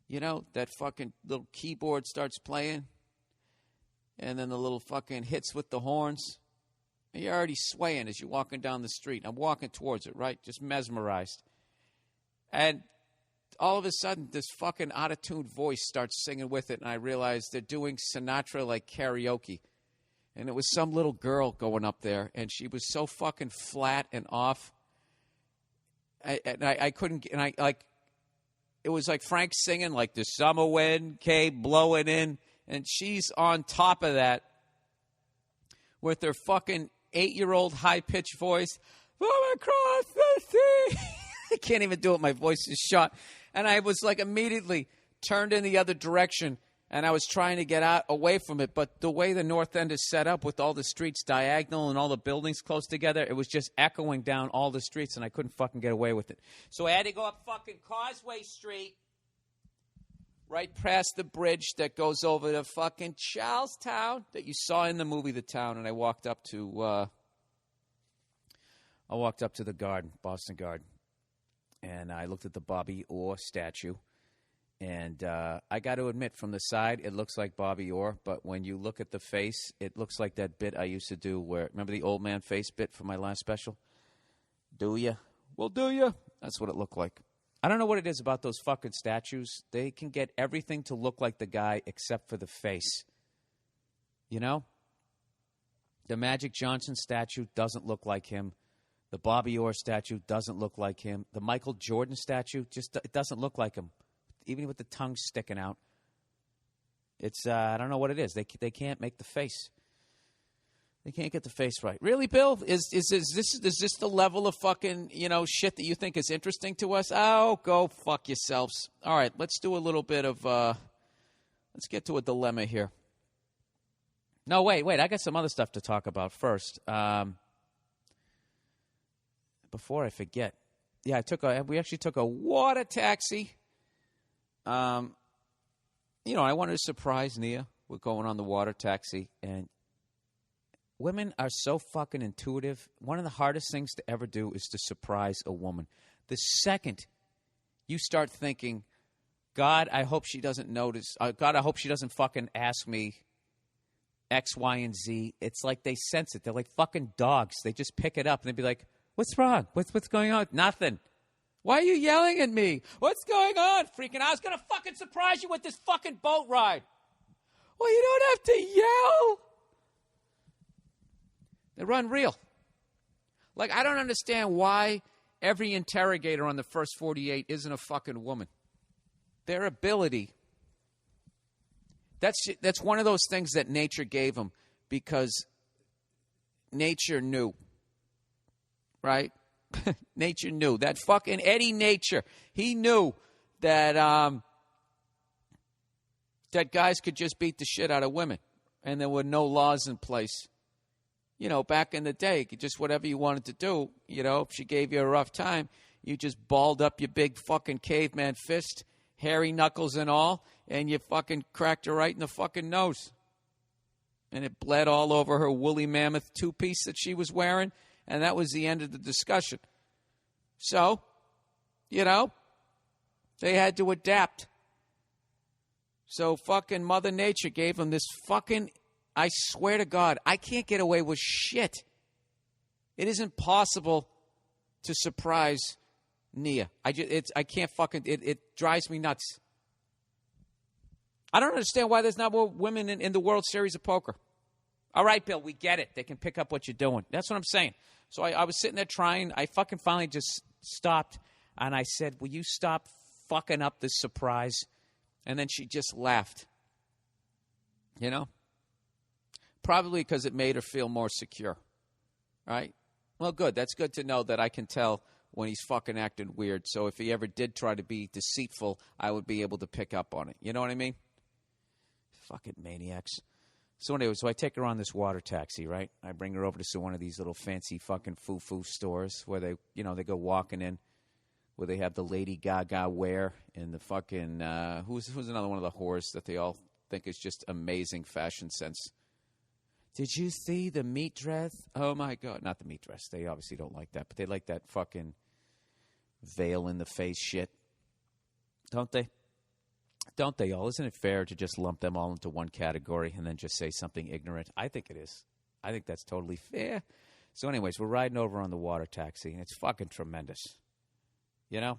you know, that fucking little keyboard starts playing. And then the little fucking hits with the horns. And you're already swaying as you're walking down the street. I'm walking towards it, right? Just mesmerized. And all of a sudden, this fucking out-of-tune voice starts singing with it. And I realized they're doing Sinatra like karaoke. And it was some little girl going up there. And she was so fucking flat and off. I couldn't, and I like, it was like Frank singing like the summer wind came blowing in. And she's on top of that with her fucking 8-year-old high-pitched voice. From across the sea. I can't even do it. My voice is shot. And I was like immediately turned in the other direction, and I was trying to get out away from it. But the way the North End is set up with all the streets diagonal and all the buildings close together, it was just echoing down all the streets, and I couldn't fucking get away with it. So I had to go up fucking Causeway Street, right past the bridge that goes over to fucking Charlestown that you saw in the movie The Town, and I walked up to the Garden, Boston Garden, and I looked at the Bobby Orr statue, and I got to admit, from the side, it looks like Bobby Orr, but when you look at the face, it looks like that bit I used to do where, remember the old man face bit from my last special? Do ya? Well, do ya? That's what it looked like. I don't know what it is about those fucking statues. They can get everything to look like the guy except for the face. You know? The Magic Johnson statue doesn't look like him. The Bobby Orr statue doesn't look like him. The Michael Jordan statue, it doesn't look like him, even with the tongue sticking out. It's I don't know what it is. They can't make the face. They can't get the face right. Really, Bill? Is this the level of fucking shit that you think is interesting to us? Oh, go fuck yourselves. All right, let's do a little bit of let's get to a dilemma here. No, wait. I got some other stuff to talk about first. Before I forget, yeah, we actually took a water taxi. I wanted to surprise Nia with going on the water taxi, and women are so fucking intuitive. One of the hardest things to ever do is to surprise a woman. The second you start thinking, God, I hope she doesn't notice. God, I hope she doesn't fucking ask me X, Y, and Z. It's like they sense it. They're like fucking dogs. They just pick it up and they'd be like, what's wrong? What's going on? Nothing. Why are you yelling at me? What's going on? Freaking out. I was going to fucking surprise you with this fucking boat ride. Well, you don't have to yell. They're unreal. Like, I don't understand why every interrogator on the first 48 isn't a fucking woman. Their ability. That's one of those things that nature gave them because nature knew. Right? Nature knew. That fucking Eddie Nature, he knew that that guys could just beat the shit out of women. And there were no laws in place. Back in the day, you could just whatever you wanted to do. If she gave you a rough time, you just balled up your big fucking caveman fist, hairy knuckles and all, and you fucking cracked her right in the fucking nose. And it bled all over her woolly mammoth two-piece that she was wearing. And that was the end of the discussion. So, they had to adapt. So fucking Mother Nature gave them this fucking, I swear to God, I can't get away with shit. It isn't possible to surprise Nia. I can't fucking, it drives me nuts. I don't understand why there's not more women in the World Series of Poker. All right, Bill, we get it. They can pick up what you're doing. That's what I'm saying. So I was sitting there trying. I fucking finally just stopped, and I said, will you stop fucking up this surprise? And then she just laughed. Probably because it made her feel more secure. Right? Well, good. That's good to know that I can tell when he's fucking acting weird. So if he ever did try to be deceitful, I would be able to pick up on it. You know what I mean? Fucking maniacs. So anyway, I take her on this water taxi, right? I bring her over to one of these little fancy fucking foo-foo stores where they go walking in, where they have the Lady Gaga wear and the fucking, who's another one of the whores that they all think is just amazing fashion sense. Did you see the meat dress? Oh, my God. Not the meat dress. They obviously don't like that, but they like that fucking veil-in-the-face shit. Don't they? Don't they all? Isn't it fair to just lump them all into one category and then just say something ignorant? I think it is. I think that's totally fair. So anyways, we're riding over on the water taxi, and it's fucking tremendous. The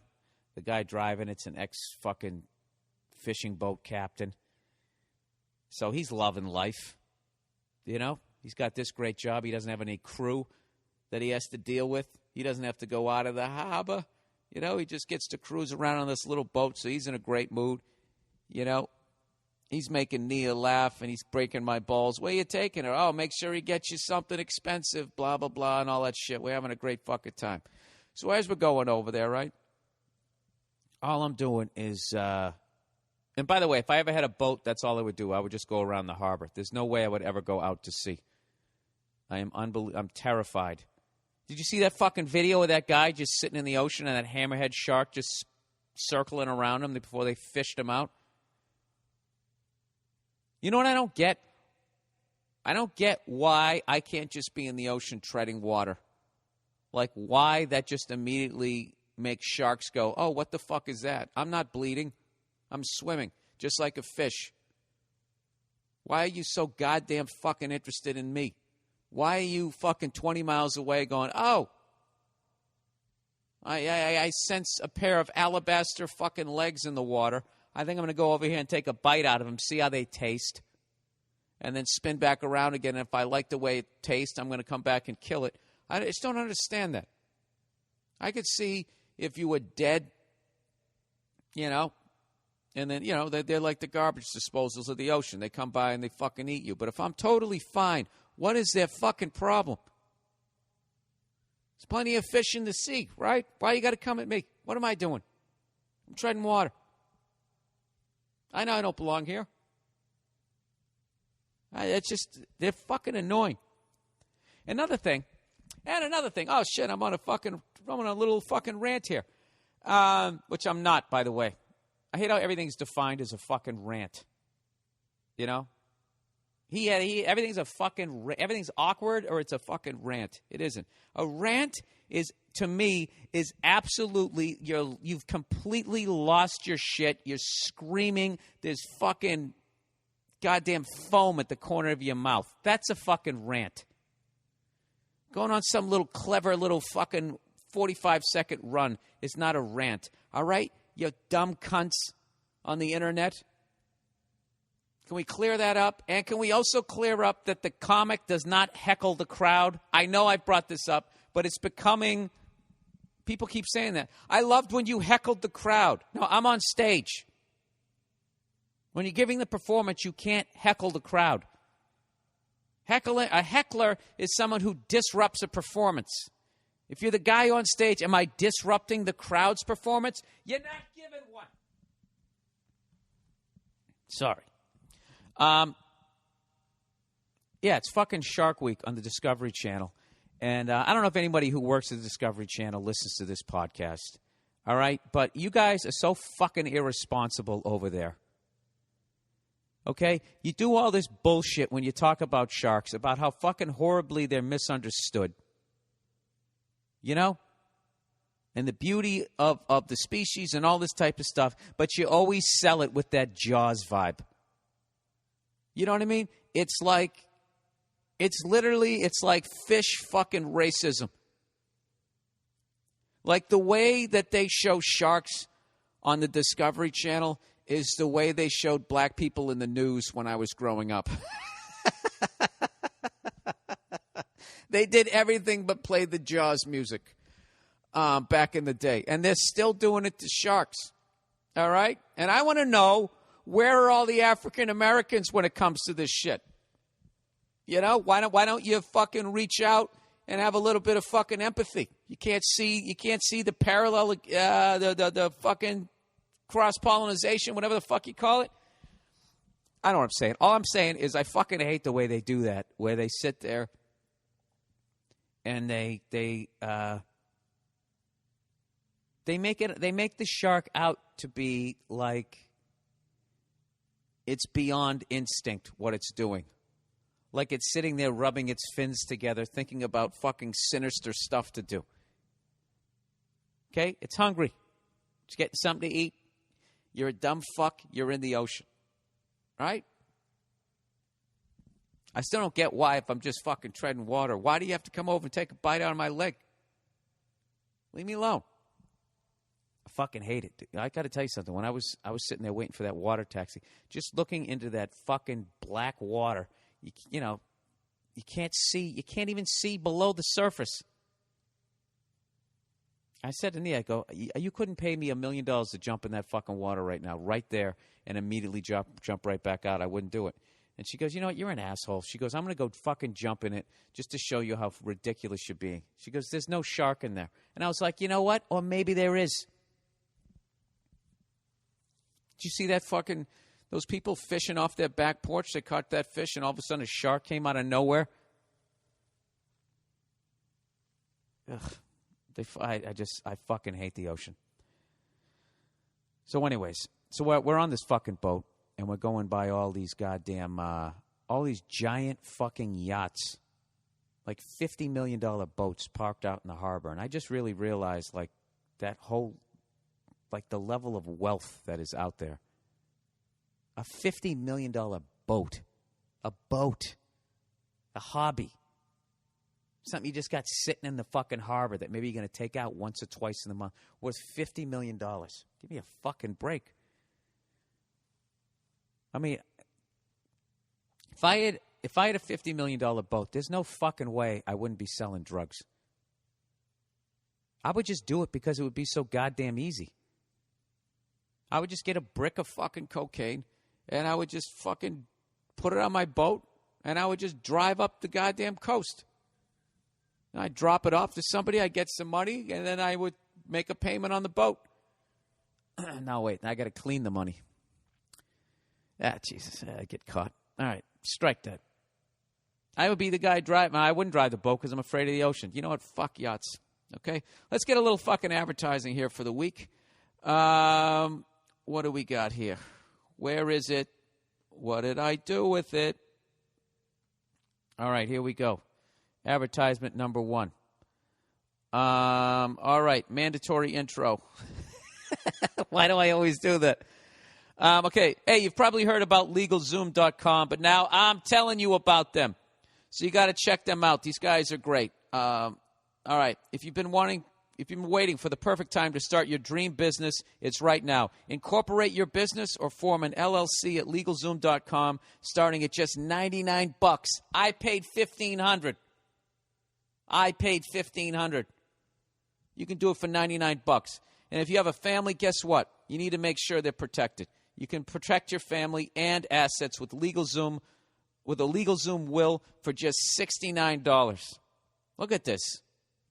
guy driving, it's an ex-fucking fishing boat captain. So he's loving life. He's got this great job. He doesn't have any crew that he has to deal with. He doesn't have to go out of the harbor. He just gets to cruise around on this little boat, so he's in a great mood. He's making Nia laugh, and he's breaking my balls. Where you taking her? Oh, make sure he gets you something expensive, blah, blah, blah, and all that shit. We're having a great fucking time. So as we're going over there, right, all I'm doing is and by the way, if I ever had a boat, that's all I would do. I would just go around the harbor. There's no way I would ever go out to sea. I'm terrified. Did you see that fucking video of that guy just sitting in the ocean and that hammerhead shark just circling around him before they fished him out? You know what I don't get? I don't get why I can't just be in the ocean treading water. Like, why that just immediately makes sharks go, oh, what the fuck is that? I'm not bleeding. I'm swimming, just like a fish. Why are you so goddamn fucking interested in me? Why are you fucking 20 miles away going, oh, I sense a pair of alabaster fucking legs in the water. I think I'm going to go over here and take a bite out of them, see how they taste, and then spin back around again. And if I like the way it tastes, I'm going to come back and kill it. I just don't understand that. I could see if you were dead, you know, and then, you know, they're like the garbage disposals of the ocean. They come by and they fucking eat you. But if I'm totally fine, what is their fucking problem? There's plenty of fish in the sea, right? Why you got to come at me? What am I doing? I'm treading water. I know I don't belong here. It's just, they're fucking annoying. Another thing. Oh, shit, I'm on a little fucking rant here. Which I'm not, by the way. I hate how everything's defined as a fucking rant. You know? Everything's awkward or it's a fucking rant. It isn't. A rant is, to me, is absolutely, you've completely lost your shit. You're screaming. There's fucking goddamn foam at the corner of your mouth. That's a fucking rant. Going on some little clever little fucking 45-second run is not a rant. All right? You dumb cunts on the internet. Can we clear that up? And can we also clear up that the comic does not heckle the crowd? I know I brought this up, but it's becoming, people keep saying that. I loved when you heckled the crowd. No, I'm on stage. When you're giving the performance, you can't heckle the crowd. A heckler is someone who disrupts a performance. If you're the guy on stage, am I disrupting the crowd's performance? You're not giving one. Sorry. Yeah, it's fucking Shark Week on the Discovery Channel. And I don't know if anybody who works at the Discovery Channel listens to this podcast. All right? But you guys are so fucking irresponsible over there. Okay? You do all this bullshit when you talk about sharks, about how fucking horribly they're misunderstood. You know? And the beauty of the species and all this type of stuff, but you always sell it with that Jaws vibe. You know what I mean? It's like fish fucking racism. Like the way that they show sharks on the Discovery Channel is the way they showed black people in the news when I was growing up. They did everything but play the Jaws music back in the day. And they're still doing it to sharks. All right? And I want to know, where are all the African Americans when it comes to this shit? You know, why don't you fucking reach out and have a little bit of fucking empathy? You can't see the parallel, the fucking cross-pollination, whatever the fuck you call it. I know what I'm saying. All I'm saying is I fucking hate the way they do that, where they sit there and they make the shark out to be like it's beyond instinct what it's doing. Like it's sitting there rubbing its fins together, thinking about fucking sinister stuff to do. Okay? It's hungry. It's getting something to eat. You're a dumb fuck. You're in the ocean. Right? I still don't get why, if I'm just fucking treading water, why do you have to come over and take a bite out of my leg? Leave me alone. I fucking hate it. I got to tell you something. When I was sitting there waiting for that water taxi, just looking into that fucking black water, you know, you can't even see below the surface. I said to Nia, I go, you couldn't pay me $1 million to jump in that fucking water right now, right there, and immediately jump right back out. I wouldn't do it. And she goes, you know what? You're an asshole. She goes, I'm going to go fucking jump in it just to show you how ridiculous you're being. She goes, there's no shark in there. And I was like, you know what? Or maybe there is. Did you see that fucking, those people fishing off their back porch? They caught that fish, and all of a sudden a shark came out of nowhere. Ugh. I fucking hate the ocean. So anyways, we're on this fucking boat, and we're going by all these goddamn, all these giant fucking yachts, like $50 million boats parked out in the harbor. And I just really realized, like, that whole, like, the level of wealth that is out there. A $50 million boat. A boat. A hobby. Something you just got sitting in the fucking harbor that maybe you're going to take out once or twice in the month, worth $50 million. Give me a fucking break. I mean, if I had a $50 million boat, there's no fucking way I wouldn't be selling drugs. I would just do it because it would be so goddamn easy. I would just get a brick of fucking cocaine, and I would just fucking put it on my boat, and I would just drive up the goddamn coast. I'd drop it off to somebody, I'd get some money, and then I would make a payment on the boat. Now, wait, I got to clean the money. Jesus, I get caught. All right, strike that. I would be the guy driving. I wouldn't drive the boat because I'm afraid of the ocean. You know what? Fuck yachts. Okay? Let's get a little fucking advertising here for the week. What do we got here? Where is it? What did I do with it? All right, here we go. Advertisement number 1. All right, mandatory intro. Why do I always do that? Okay, hey, you've probably heard about LegalZoom.com, but now I'm telling you about them. So you got to check them out. These guys are great. All right, if you've been waiting for the perfect time to start your dream business, it's right now. Incorporate your business or form an LLC at LegalZoom.com, starting at just $99. I paid $1,500. You can do it for $99. And if you have a family, guess what? You need to make sure they're protected. You can protect your family and assets with LegalZoom, with a LegalZoom will for just $69. Look at this.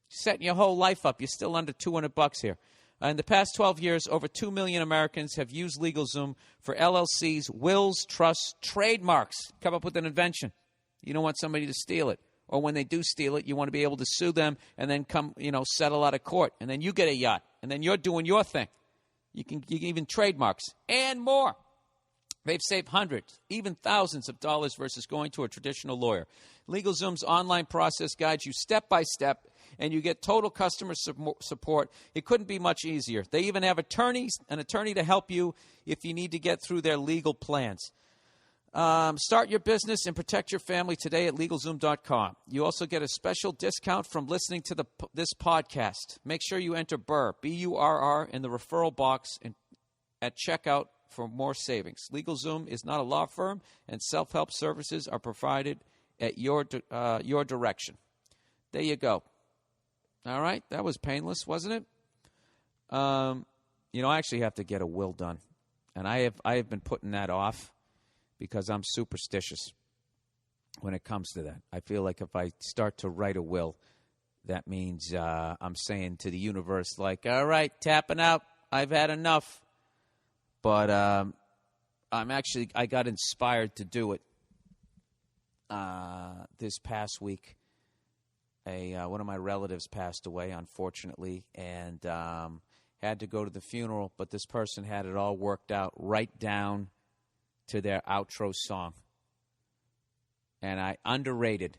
Setting your whole life up. You're still under $200 here. In the past 12 years, over 2 million Americans have used LegalZoom for LLCs, wills, trusts, trademarks. Come up with an invention. You don't want somebody to steal it. Or when they do steal it, you want to be able to sue them and then come, settle out of court. And then you get a yacht. And then you're doing your thing. You can even trademarks and more. They've saved hundreds, even thousands of dollars versus going to a traditional lawyer. LegalZoom's online process guides you step by step, and you get total customer support. It couldn't be much easier. They even have an attorney to help you if you need to get through their legal plans. Start your business and protect your family today at LegalZoom.com. You also get a special discount from listening to this podcast. Make sure you enter Burr, B-U-R-R, in the referral box at checkout for more savings. LegalZoom is not a law firm, and self-help services are provided at your direction. There you go. All right, that was painless, wasn't it? I actually have to get a will done, and I have been putting that off because I'm superstitious when it comes to that. I feel like if I start to write a will, that means I'm saying to the universe, like, all right, tapping out, I've had enough. But I got inspired to do it this past week. One of my relatives passed away, unfortunately, and had to go to the funeral, but this person had it all worked out right down to their outro song. And I underrated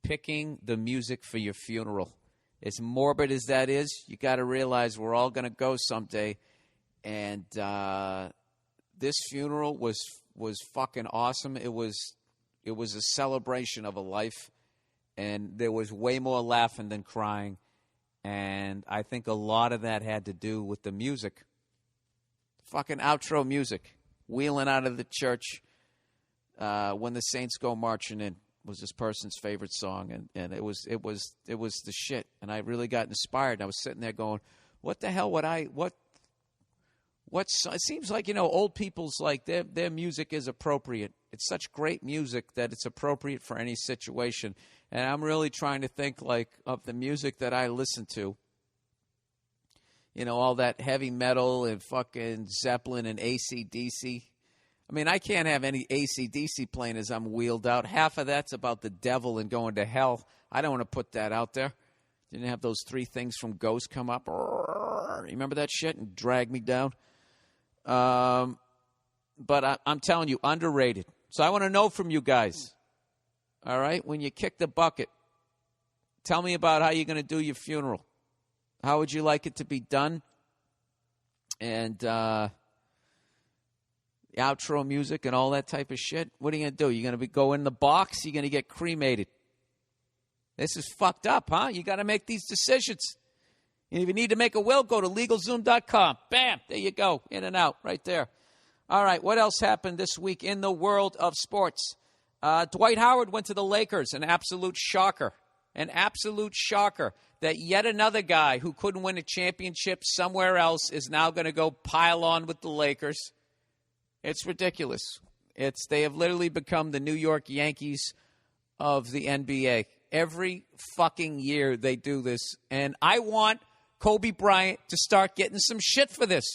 picking the music for your funeral. As morbid as that is, you got to realize we're all going to go someday. And this funeral was fucking awesome. It was a celebration of a life, and there was way more laughing than crying. And I think a lot of that had to do with the music. Fucking outro music. Wheeling out of the church when the Saints go marching in. was this person's favorite song, and it was the shit. And I really got inspired. And I was sitting there going, what the hell would it seems like, old people's, like, their music is appropriate. It's such great music that it's appropriate for any situation. And I'm really trying to think, like, of the music that I listen to. All that heavy metal and fucking Zeppelin and AC/DC. I mean, I can't have any AC/DC playing as I'm wheeled out. Half of that's about the devil and going to hell. I don't want to put that out there. Didn't have those 3 things from Ghost come up. Remember that shit? And drag me down. But I'm telling you, underrated. So I want to know from you guys, all right, when you kick the bucket, tell me about how you're going to do your funeral. How would you like it to be done? And outro music and all that type of shit. What are you going to do? You're going to go in the box? You're going to get cremated? This is fucked up, huh? You got to make these decisions. And if you need to make a will, go to LegalZoom.com. Bam, there you go. In and out, right there. All right, what else happened this week in the world of sports? Dwight Howard went to the Lakers, an absolute shocker. An absolute shocker that yet another guy who couldn't win a championship somewhere else is now going to go pile on with the Lakers. It's ridiculous. They have literally become the New York Yankees of the NBA. Every fucking year they do this. And I want Kobe Bryant to start getting some shit for this.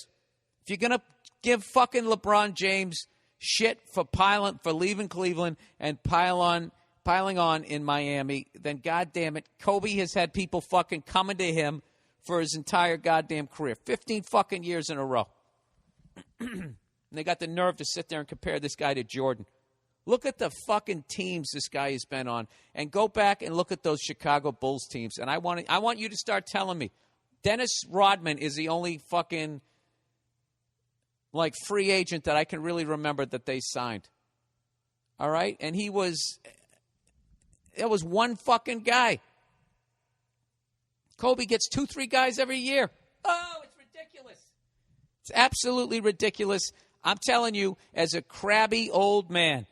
If you're going to give fucking LeBron James shit for leaving Cleveland and piling on in Miami, then goddamn it, Kobe has had people fucking coming to him for his entire goddamn career. 15 fucking years in a row. And they got the nerve to sit there and compare this guy to Jordan. Look at the fucking teams this guy has been on, and go back and look at those Chicago Bulls teams. And I want you to start telling me, Dennis Rodman is the only fucking free agent that I can really remember that they signed. All right, and it was one fucking guy. Kobe gets 2-3 guys every year. Oh, it's ridiculous. It's absolutely ridiculous. I'm telling you, as a crabby old man,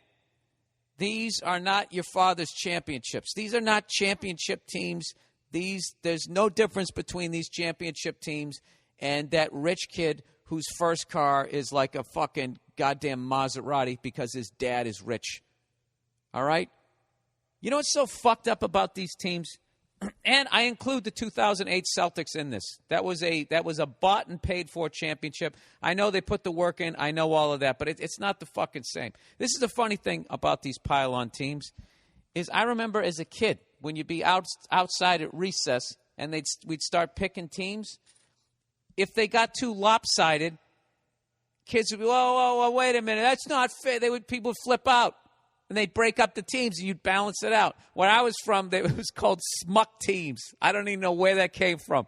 these are not your father's championships. These are not championship teams. There's no difference between these championship teams and that rich kid whose first car is like a fucking goddamn Maserati because his dad is rich. All right? You know what's so fucked up about these teams? And I include the 2008 Celtics in this. That was a bought and paid for championship. I know they put the work in. I know all of that, but it's not the fucking same. This is the funny thing about these pile-on teams is I remember as a kid when you'd be outside at recess and we'd start picking teams. If they got too lopsided, kids would be, whoa, wait a minute, that's not fair. People would flip out. And they'd break up the teams, and you'd balance it out. Where I was from, it was called smuck teams. I don't even know where that came from.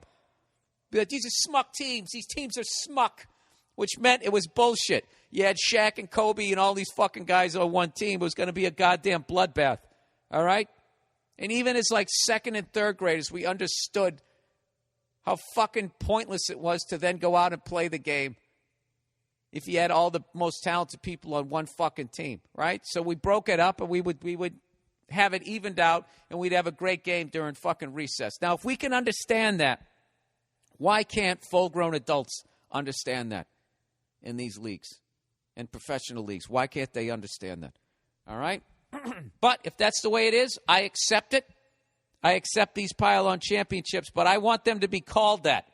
But these are smuck teams. These teams are smuck, which meant it was bullshit. You had Shaq and Kobe and all these fucking guys on one team. It was going to be a goddamn bloodbath. All right? And even as second and third graders, we understood how fucking pointless it was to then go out and play the game if you had all the most talented people on one fucking team, right? So we broke it up, and we would have it evened out, and we'd have a great game during fucking recess. Now, if we can understand that, why can't full-grown adults understand that in these leagues, in professional leagues? Why can't they understand that? All right? But if that's the way it is, I accept it. I accept these pile-on championships, but I want them to be called that.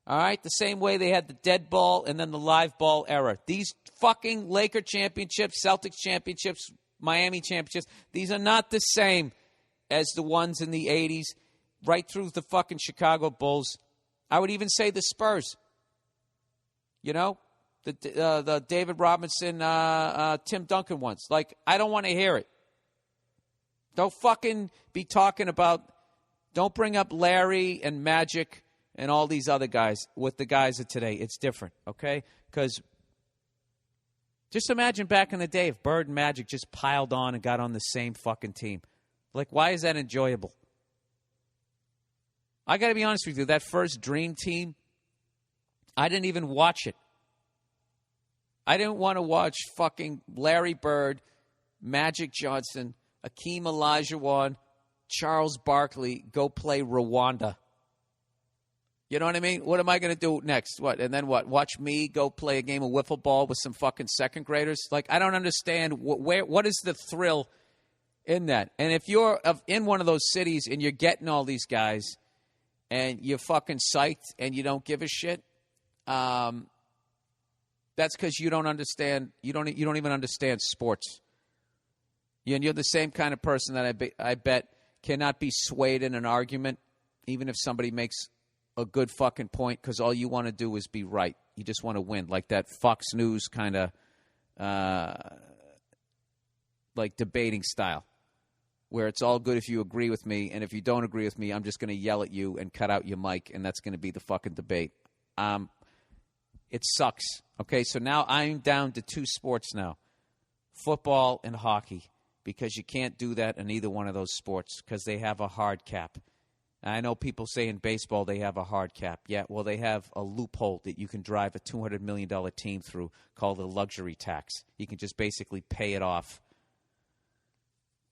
All right, the same way they had the dead ball and then the live ball era. These fucking Laker championships, Celtics championships, Miami championships, these are not the same as the ones in the 80s, right through the fucking Chicago Bulls. I would even say the Spurs. You know, the David Robinson, Tim Duncan ones. I don't want to hear it. Don't fucking be talking about, don't bring up Larry and Magic and all these other guys with the guys of today. It's different, okay? Because just imagine back in the day if Bird and Magic just piled on and got on the same fucking team. Why is that enjoyable? I got to be honest with you. That first Dream Team, I didn't even watch it. I didn't want to watch fucking Larry Bird, Magic Johnson Akeem Olajuwon, Charles Barkley go play Rwanda. You know what I mean? What am I going to do next? What? And then what? Watch me go play a game of wiffle ball with some fucking second graders? Like, I don't understand what is the thrill in that? And if you're in one of those cities and you're getting all these guys and you're fucking psyched and you don't give a shit, that's because you don't understand. You don't even understand sports. And you're the same kind of person that I bet cannot be swayed in an argument, even if somebody makes a good fucking point, because all you want to do is be right. You just want to win, like that Fox News kind of like debating style, where it's all good if you agree with me, and if you don't agree with me, I'm just going to yell at you and cut out your mic, and that's going to be the fucking debate. It sucks. Okay, so now I'm down to 2 sports now, football and hockey, because you can't do that in either one of those sports because they have a hard cap. I know people say in baseball they have a hard cap. Yeah, well, they have a loophole that you can drive a $200 million team through called a luxury tax. You can just basically pay it off,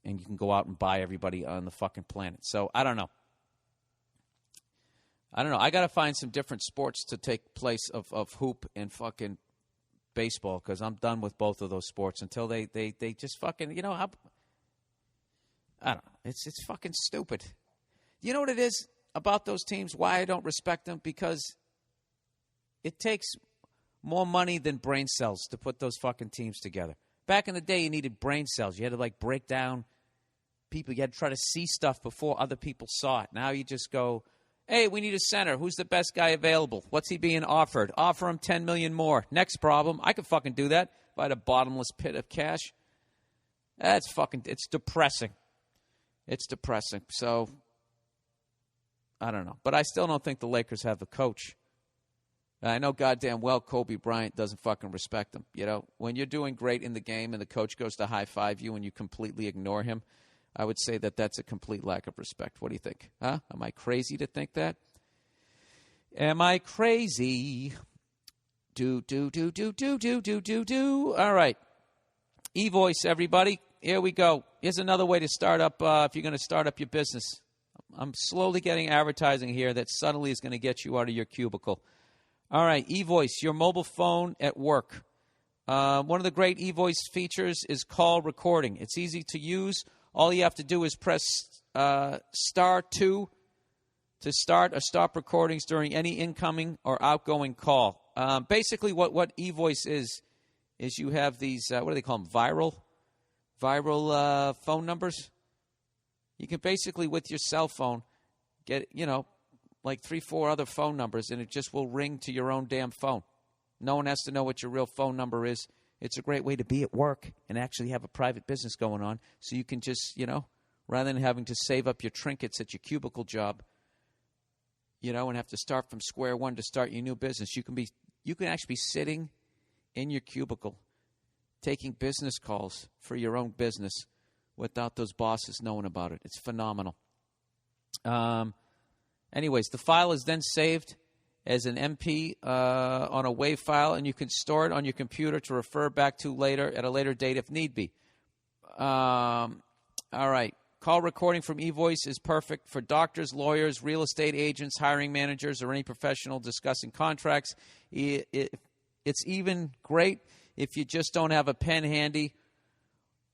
and you can go out and buy everybody on the fucking planet. So I don't know. I got to find some different sports to take place of hoop and fucking baseball, because I'm done with both of those sports until they just fucking, I don't know. It's fucking stupid. You know what it is about those teams, why I don't respect them? Because it takes more money than brain cells to put those fucking teams together. Back in the day, you needed brain cells. You had to, break down people. You had to try to see stuff before other people saw it. Now you just go, hey, we need a center. Who's the best guy available? What's he being offered? Offer him $10 million more. Next problem. I could fucking do that if I had a bottomless pit of cash. It's depressing. It's depressing. So I don't know. But I still don't think the Lakers have the coach. I know goddamn well Kobe Bryant doesn't fucking respect them. When you're doing great in the game and the coach goes to high-five you and you completely ignore him, I would say that that's a complete lack of respect. What do you think? Huh? Am I crazy to think that? Am I crazy? Do. All right. E-voice, everybody. Here we go. Here's another way to start up if you're going to start up your business. I'm slowly getting advertising here that suddenly is going to get you out of your cubicle. All right, eVoice, your mobile phone at work. One of the great eVoice features is call recording. It's easy to use. All you have to do is press *2 to start or stop recordings during any incoming or outgoing call. Basically, what eVoice is you have these, what do they call them, viral phone numbers. You can basically, with your cell phone, get, 3-4 other phone numbers, and it just will ring to your own damn phone. No one has to know what your real phone number is. It's a great way to be at work and actually have a private business going on. So you can just, rather than having to save up your trinkets at your cubicle job, and have to start from square one to start your new business, you can actually be sitting in your cubicle taking business calls for your own business without those bosses knowing about it. It's phenomenal. Anyways, the file is then saved as an MP on a WAV file, and you can store it on your computer to refer back to later at a later date if need be. All right. Call recording from eVoice is perfect for doctors, lawyers, real estate agents, hiring managers, or any professional discussing contracts. It's even great if you just don't have a pen handy,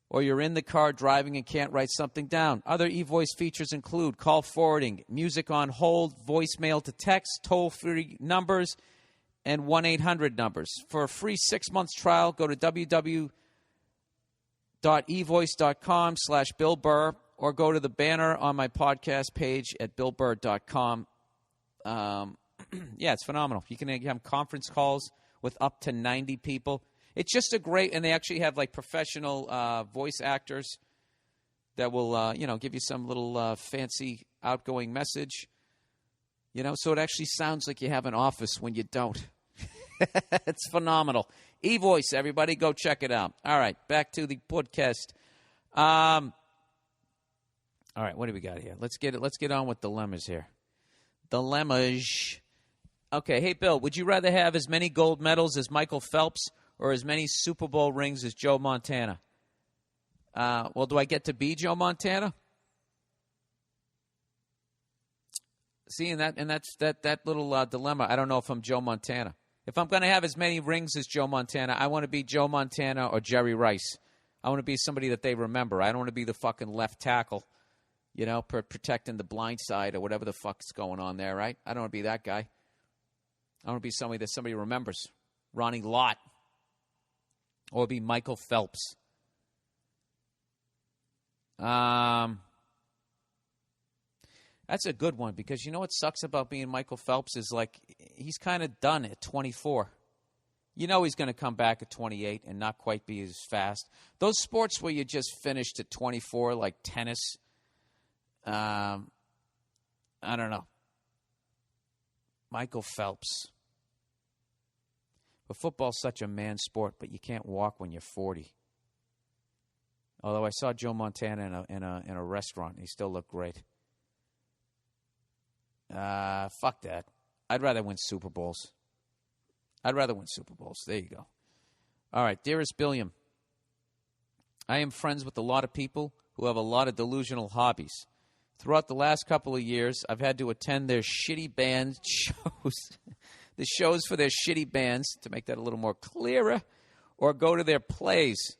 or you're in the car driving and can't write something down. Other eVoice features include call forwarding, music on hold, voicemail to text, toll-free numbers, and 1-800 numbers. For a free 6-month trial, go to www.evoice.com/Bill Burr, or go to the banner on my podcast page at billburr.com. Yeah, it's phenomenal. You can have conference calls with up to 90 people. It's just a great, and they actually have professional voice actors that will, give you some little fancy outgoing message. So it actually sounds like you have an office when you don't. It's phenomenal. eVoice, everybody, go check it out. All right, back to the podcast. All right, what do we got here? Let's get on with dilemmas here. Dilemmas. Okay, hey, Bill, would you rather have as many gold medals as Michael Phelps or as many Super Bowl rings as Joe Montana? Well, do I get to be Joe Montana? See, and that's that little dilemma. I don't know if I'm Joe Montana. If I'm going to have as many rings as Joe Montana, I want to be Joe Montana or Jerry Rice. I want to be somebody that they remember. I don't want to be the fucking left tackle, protecting the blind side or whatever the fuck's going on there, right? I don't want to be that guy. I want to be somebody that somebody remembers. Ronnie Lott. Or be Michael Phelps. That's a good one because you know what sucks about being Michael Phelps is like he's kind of done at 24. You know he's going to come back at 28 and not quite be as fast. Those sports where you just finished at 24, like tennis, I don't know. Michael Phelps. But football's such a man sport, but you can't walk when you're 40. Although I saw Joe Montana in a restaurant. He still looked great. Fuck that. I'd rather win Super Bowls. There you go. All right, dearest Billiam. I am friends with a lot of people who have a lot of delusional hobbies. Throughout the last couple of years, I've had to attend their shitty band shows, the shows for their shitty bands, to make that a little more clearer, or go to their plays.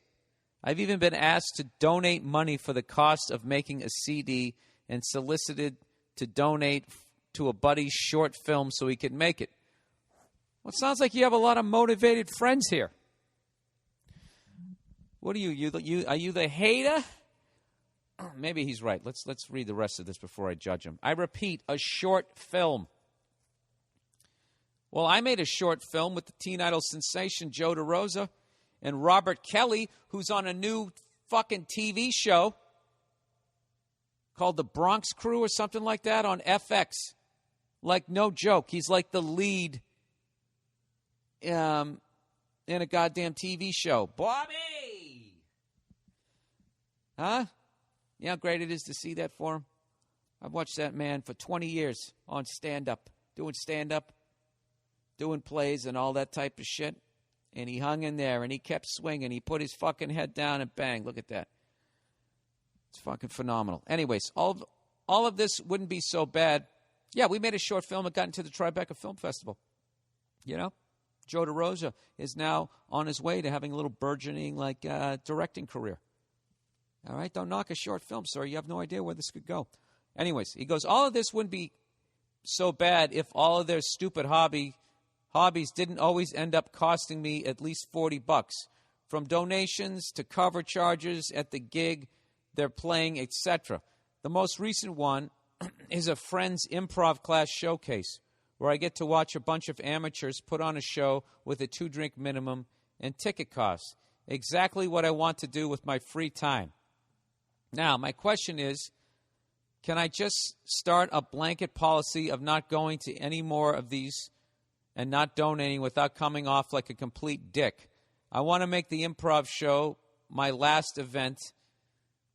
I've even been asked to donate money for the cost of making a CD and solicited to donate to a buddy's short film so he could make it. Well, it sounds like you have a lot of motivated friends here. What are you? Are you the hater? Maybe he's right. Let's read the rest of this before I judge him. I repeat, a short film. Well, I made a short film with the teen idol sensation Joe DeRosa and Robert Kelly, who's on a new fucking TV show called The Bronx Crew or something like that on FX. Like, no joke. He's like the lead in a goddamn TV show. Bobby! Huh? You know how great it is to see that for him? I've watched that man for 20 years on stand-up, doing plays and all that type of shit. And he hung in there, and he kept swinging. He put his fucking head down, and bang, look at that. It's fucking phenomenal. Anyways, all of this wouldn't be so bad. Yeah, we made a short film. It got into the Tribeca Film Festival. You know? Joe DeRosa is now on his way to having a little burgeoning, directing career. All right? Don't knock a short film, sir. You have no idea where this could go. Anyways, he goes, all of this wouldn't be so bad if all of their stupid hobbies didn't always end up costing me at least $40, from donations to cover charges at the gig they're playing, etc. The most recent one is a friend's improv class showcase, where I get to watch a bunch of amateurs put on a show with a 2-drink minimum and ticket costs. Exactly what I want to do with my free time. Now, my question is, can I just start a blanket policy of not going to any more of these and not donating without coming off like a complete dick? I want to make the improv show my last event,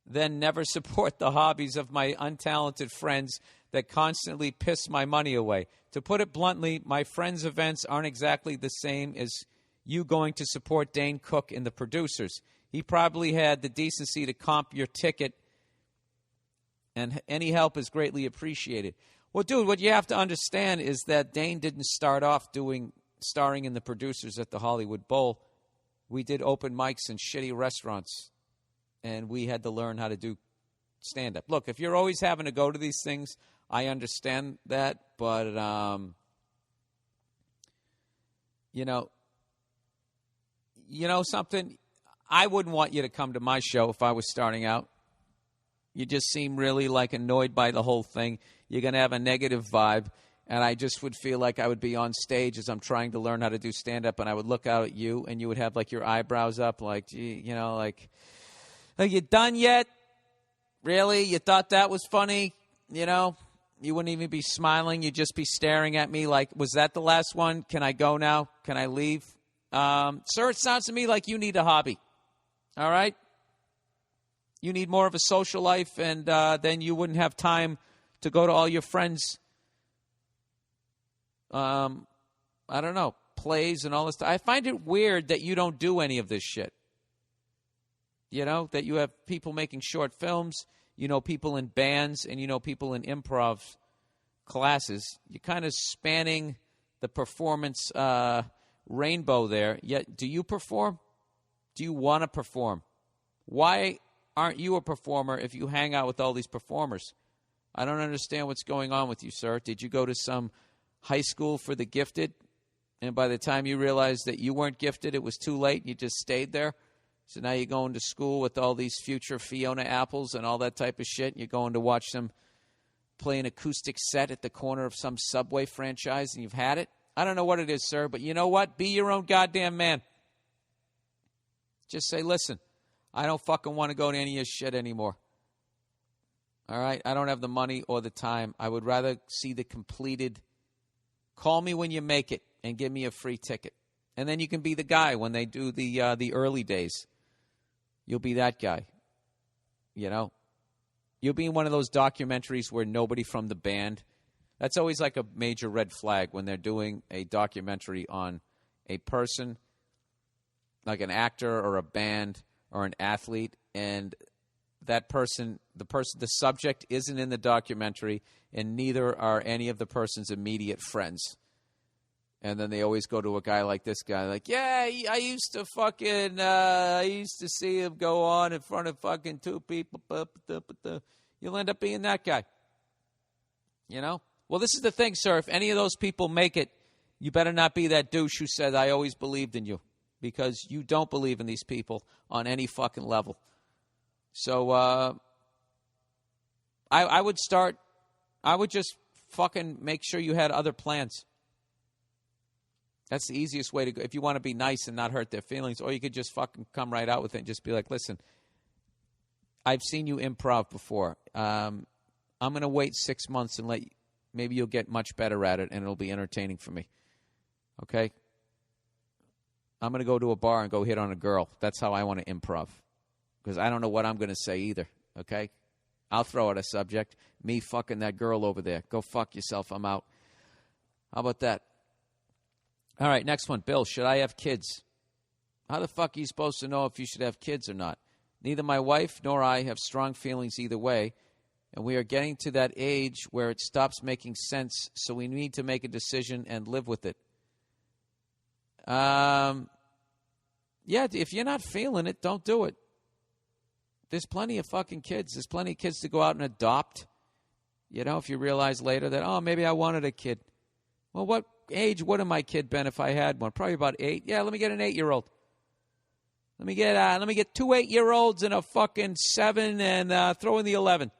then never support the hobbies of my untalented friends that constantly piss my money away. To put it bluntly, my friends' events aren't exactly the same as you going to support Dane Cook and the producers. He probably had the decency to comp your ticket, and any help is greatly appreciated. Well, dude, what you have to understand is that Dane didn't start off starring in the producers at the Hollywood Bowl. We did open mics in shitty restaurants, and we had to learn how to do stand-up. Look, if you're always having to go to these things, I understand that, but, you know something? I wouldn't want you to come to my show if I was starting out. You just seem really, annoyed by the whole thing. You're going to have a negative vibe, and I just would feel like I would be on stage as I'm trying to learn how to do stand-up, and I would look out at you, and you would have, your eyebrows up, gee, are you done yet? Really? You thought that was funny? You wouldn't even be smiling. You'd just be staring at me like, was that the last one? Can I go now? Can I leave? Sir, it sounds to me like you need a hobby. All right? You need more of a social life, and then you wouldn't have time to go to all your friends' plays and all this stuff. I find it weird that you don't do any of this shit. You know, that you have people making short films, you know, people in bands, and you know, people in improv classes. You're kind of spanning the performance rainbow there. Yet, do you perform? Do you want to perform? Why aren't you a performer if you hang out with all these performers? I don't understand what's going on with you, sir. Did you go to some high school for the gifted, and by the time you realized that you weren't gifted, it was too late, and you just stayed there? So now you're going to school with all these future Fiona Apples and all that type of shit, and you're going to watch them play an acoustic set at the corner of some Subway franchise, and you've had it? I don't know what it is, sir, but you know what? Be your own goddamn man. Just say, listen, I don't fucking want to go to any of your shit anymore. All right? I don't have the money or the time. I would rather see the completed. Call me when you make it and give me a free ticket. And then you can be the guy when they do the early days. You'll be that guy. You know? You'll be in one of those documentaries where nobody from the band. That's always like a major red flag when they're doing a documentary on a person, like an actor or a band or an athlete, and that person, the subject isn't in the documentary, and neither are any of the person's immediate friends. And then they always go to a guy like this guy, like, yeah, I used to see him go on in front of fucking two people. You'll end up being that guy. You know? Well, this is the thing, sir. If any of those people make it, you better not be that douche who said, I always believed in you. Because you don't believe in these people on any fucking level. So I would just fucking make sure you had other plans. That's the easiest way to go. If you want to be nice and not hurt their feelings, or you could just fucking come right out with it and just be like, listen, I've seen you improv before. I'm going to wait 6 months and maybe you'll get much better at it and it'll be entertaining for me. Okay? I'm going to go to a bar and go hit on a girl. That's how I want to improv. Because I don't know what I'm going to say either. Okay? I'll throw out a subject. Me fucking that girl over there. Go fuck yourself. I'm out. How about that? All right, next one. Bill, should I have kids? How the fuck are you supposed to know if you should have kids or not? Neither my wife nor I have strong feelings either way, and we are getting to that age where it stops making sense, so we need to make a decision and live with it. Yeah, if you're not feeling it, don't do it. There's plenty of fucking kids. There's plenty of kids to go out and adopt. You know, if you realize later that, oh, maybe I wanted a kid. Well, what age would have my kid been if I had one? Probably about 8. Yeah, let me get an 8-year-old. Let me get 2 8-year-olds and a fucking 7 and throw in the 11.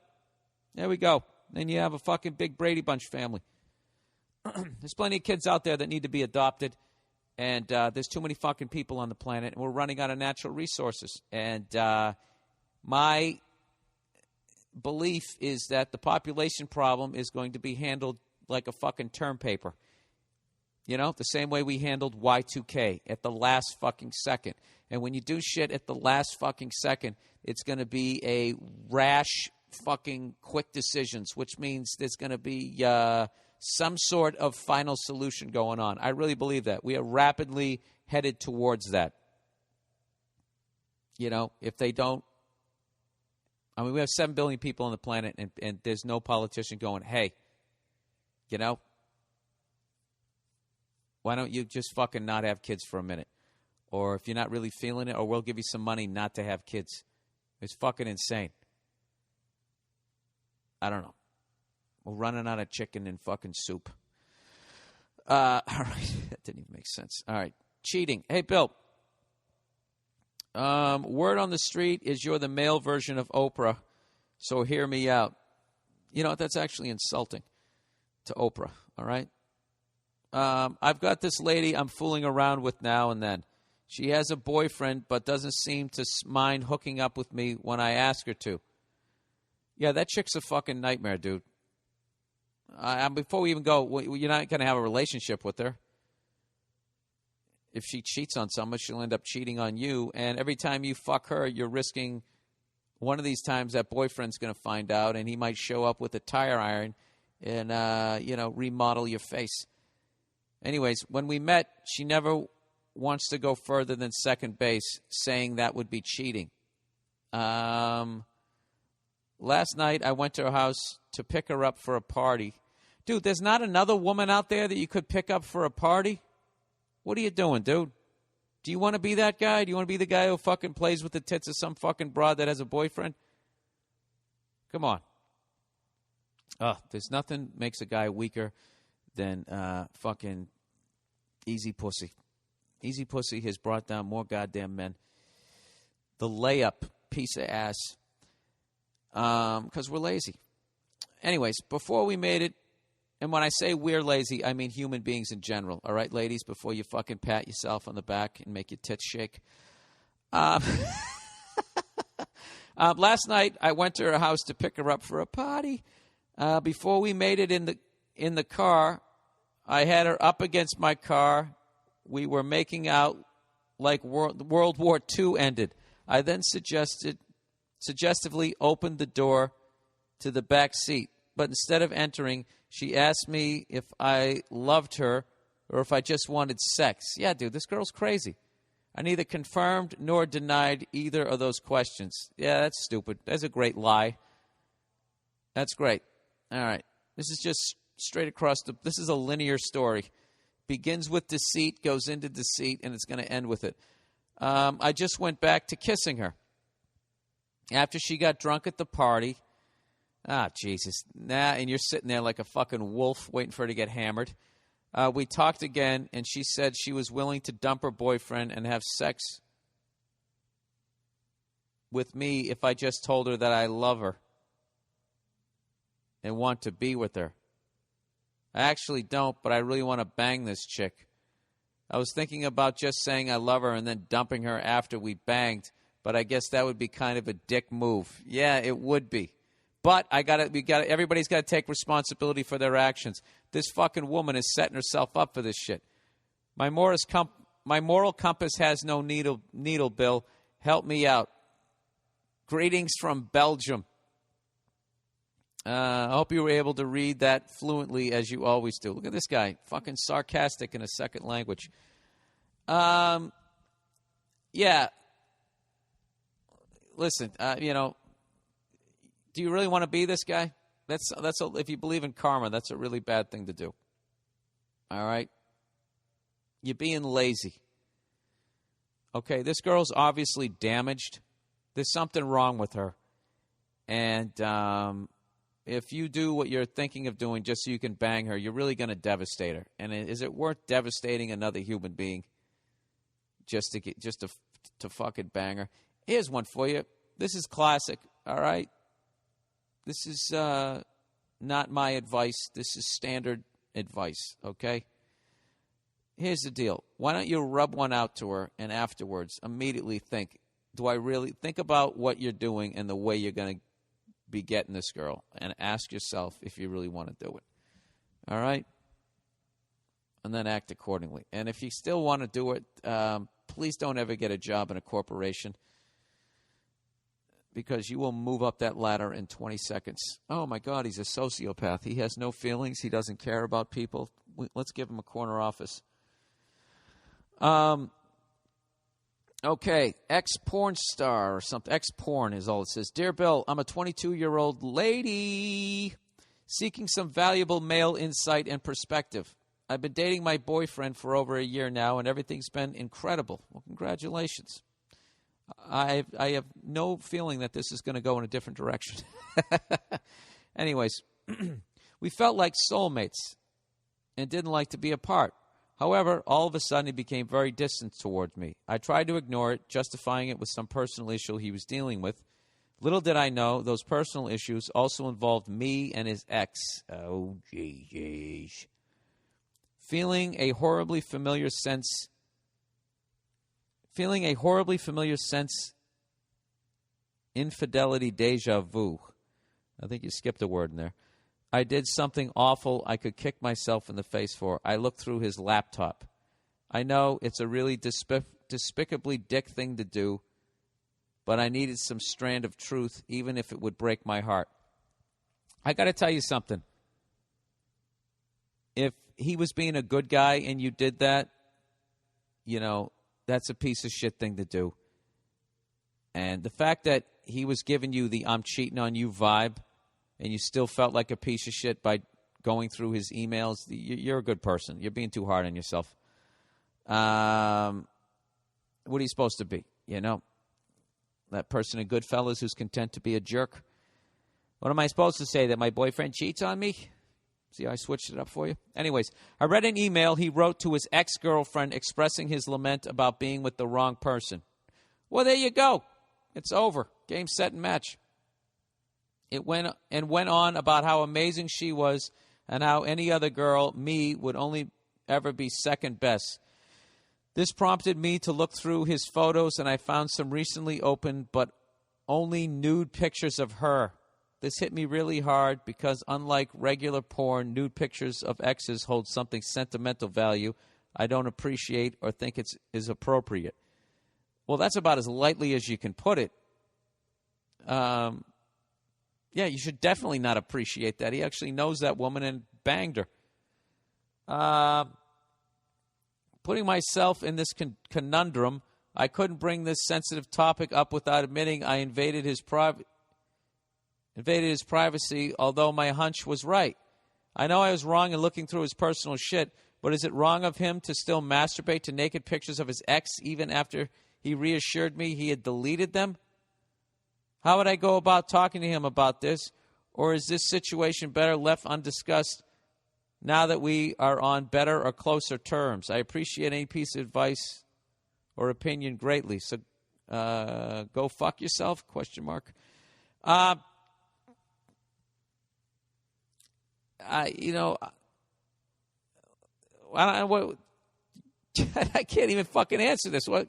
There we go. Then you have a fucking big Brady Bunch family. There's plenty of kids out there that need to be adopted. And there's too many fucking people on the planet, and we're running out of natural resources. And my belief is that the population problem is going to be handled like a fucking term paper. You know, the same way we handled Y2K at the last fucking second. And when you do shit at the last fucking second, it's going to be a rash fucking quick decisions, which means there's going to be some sort of final solution going on. I really believe that. We are rapidly headed towards that. You know, if they don't, I mean, we have 7 billion people on the planet, and there's no politician going, hey, you know, why don't you just fucking not have kids for a minute? Or if you're not really feeling it, or we'll give you some money not to have kids. It's fucking insane. I don't know. We're running out of chicken and fucking soup. All right. That didn't even make sense. All right. Cheating. Hey, Bill. Word on the street is you're the male version of Oprah, so hear me out. You know, that's actually insulting to Oprah, all right? I've got this lady I'm fooling around with now and then. She has a boyfriend but doesn't seem to mind hooking up with me when I ask her to. Yeah, that chick's a fucking nightmare, dude. Before we even go, you're not going to have a relationship with her. If she cheats on someone, she'll end up cheating on you. And every time you fuck her, you're risking one of these times that boyfriend's going to find out, and he might show up with a tire iron and, remodel your face. Anyways, when we met, she never wants to go further than second base, saying that would be cheating. Last night, I went to her house to pick her up for a party. Dude, there's not another woman out there that you could pick up for a party? What are you doing, dude? Do you want to be that guy? Do you want to be the guy who fucking plays with the tits of some fucking broad that has a boyfriend? Come on. There's nothing makes a guy weaker than fucking easy pussy. Easy pussy has brought down more goddamn men. The layup piece of ass. Because we're lazy. Anyways, before we made it, and when I say we're lazy, I mean human beings in general. All right, ladies, before you fucking pat yourself on the back and make your tits shake. Last night, I went to her house to pick her up for a party. Before we made it in the car, I had her up against my car. We were making out like World War II ended. I then suggestively opened the door to the back seat. But instead of entering, she asked me if I loved her or if I just wanted sex. Yeah, dude, this girl's crazy. I neither confirmed nor denied either of those questions. Yeah, that's stupid. That's a great lie. That's great. All right. This is just straight across this is a linear story. Begins with deceit, goes into deceit, and it's going to end with it. I just went back to kissing her. After she got drunk at the party. Jesus. And you're sitting there like a fucking wolf waiting for her to get hammered. We talked again, and she said she was willing to dump her boyfriend and have sex with me if I just told her that I love her and want to be with her. I actually don't, but I really want to bang this chick. I was thinking about just saying I love her and then dumping her after we banged, but I guess that would be kind of a dick move. Yeah, it would be. But everybody's got to take responsibility for their actions. This fucking woman is setting herself up for this shit. My moral compass has no needle, Bill. Help me out. Greetings from Belgium. I hope you were able to read that fluently as you always do. Look at this guy, fucking sarcastic in a second language. Yeah. Listen, do you really want to be this guy? If you believe in karma, that's a really bad thing to do. All right? You're being lazy. Okay, this girl's obviously damaged. There's something wrong with her. And if you do what you're thinking of doing just so you can bang her, you're really going to devastate her. And is it worth devastating another human being just to fucking bang her? Here's one for you. This is classic, all right? This is not my advice. This is standard advice, okay? Here's the deal. Why don't you rub one out to her and afterwards immediately think about what you're doing and the way you're going to be getting this girl and ask yourself if you really want to do it. All right? And then act accordingly. And if you still want to do it, please don't ever get a job in a corporation, because you will move up that ladder in 20 seconds. Oh, my God, he's a sociopath. He has no feelings. He doesn't care about people. Let's give him a corner office. Okay, ex-porn star or something. Ex-porn is all it says. Dear Bill, I'm a 22-year-old lady seeking some valuable male insight and perspective. I've been dating my boyfriend for over a year now, and everything's been incredible. Well, congratulations. I have no feeling that this is going to go in a different direction. Anyways, we felt like soulmates and didn't like to be apart. However, all of a sudden he became very distant towards me. I tried to ignore it, justifying it with some personal issue he was dealing with. Little did I know, those personal issues also involved me and his ex. Oh, jeez. Feeling a horribly familiar sense, infidelity deja vu. I think you skipped a word in there. I did something awful I could kick myself in the face for. I looked through his laptop. I know it's a really despicably dick thing to do, but I needed some strand of truth, even if it would break my heart. I got to tell you something. If he was being a good guy and you did that, that's a piece of shit thing to do. And the fact that he was giving you the I'm cheating on you vibe, and you still felt like a piece of shit by going through his emails, you're a good person. You're being too hard on yourself. What are you supposed to be? You know, that person in Goodfellas who's content to be a jerk. What am I supposed to say, that my boyfriend cheats on me? See how I switched it up for you? Anyways, I read an email he wrote to his ex-girlfriend expressing his lament about being with the wrong person. Well, there you go. It's over. Game, set, and match. It went on about how amazing she was and how any other girl, me, would only ever be second best. This prompted me to look through his photos, and I found some recently opened but only nude pictures of her. This hit me really hard because unlike regular porn, nude pictures of exes hold something sentimental value I don't appreciate or think is appropriate. Well, that's about as lightly as you can put it. Yeah, you should definitely not appreciate that. He actually knows that woman and banged her. Putting myself in this conundrum, I couldn't bring this sensitive topic up without admitting I invaded his privacy, although my hunch was right. I know I was wrong in looking through his personal shit, but is it wrong of him to still masturbate to naked pictures of his ex even after he reassured me he had deleted them? How would I go about talking to him about this? Or is this situation better left undiscussed now that we are on better or closer terms? I appreciate any piece of advice or opinion greatly. So go fuck yourself? ? I don't know what. I can't even fucking answer this. What?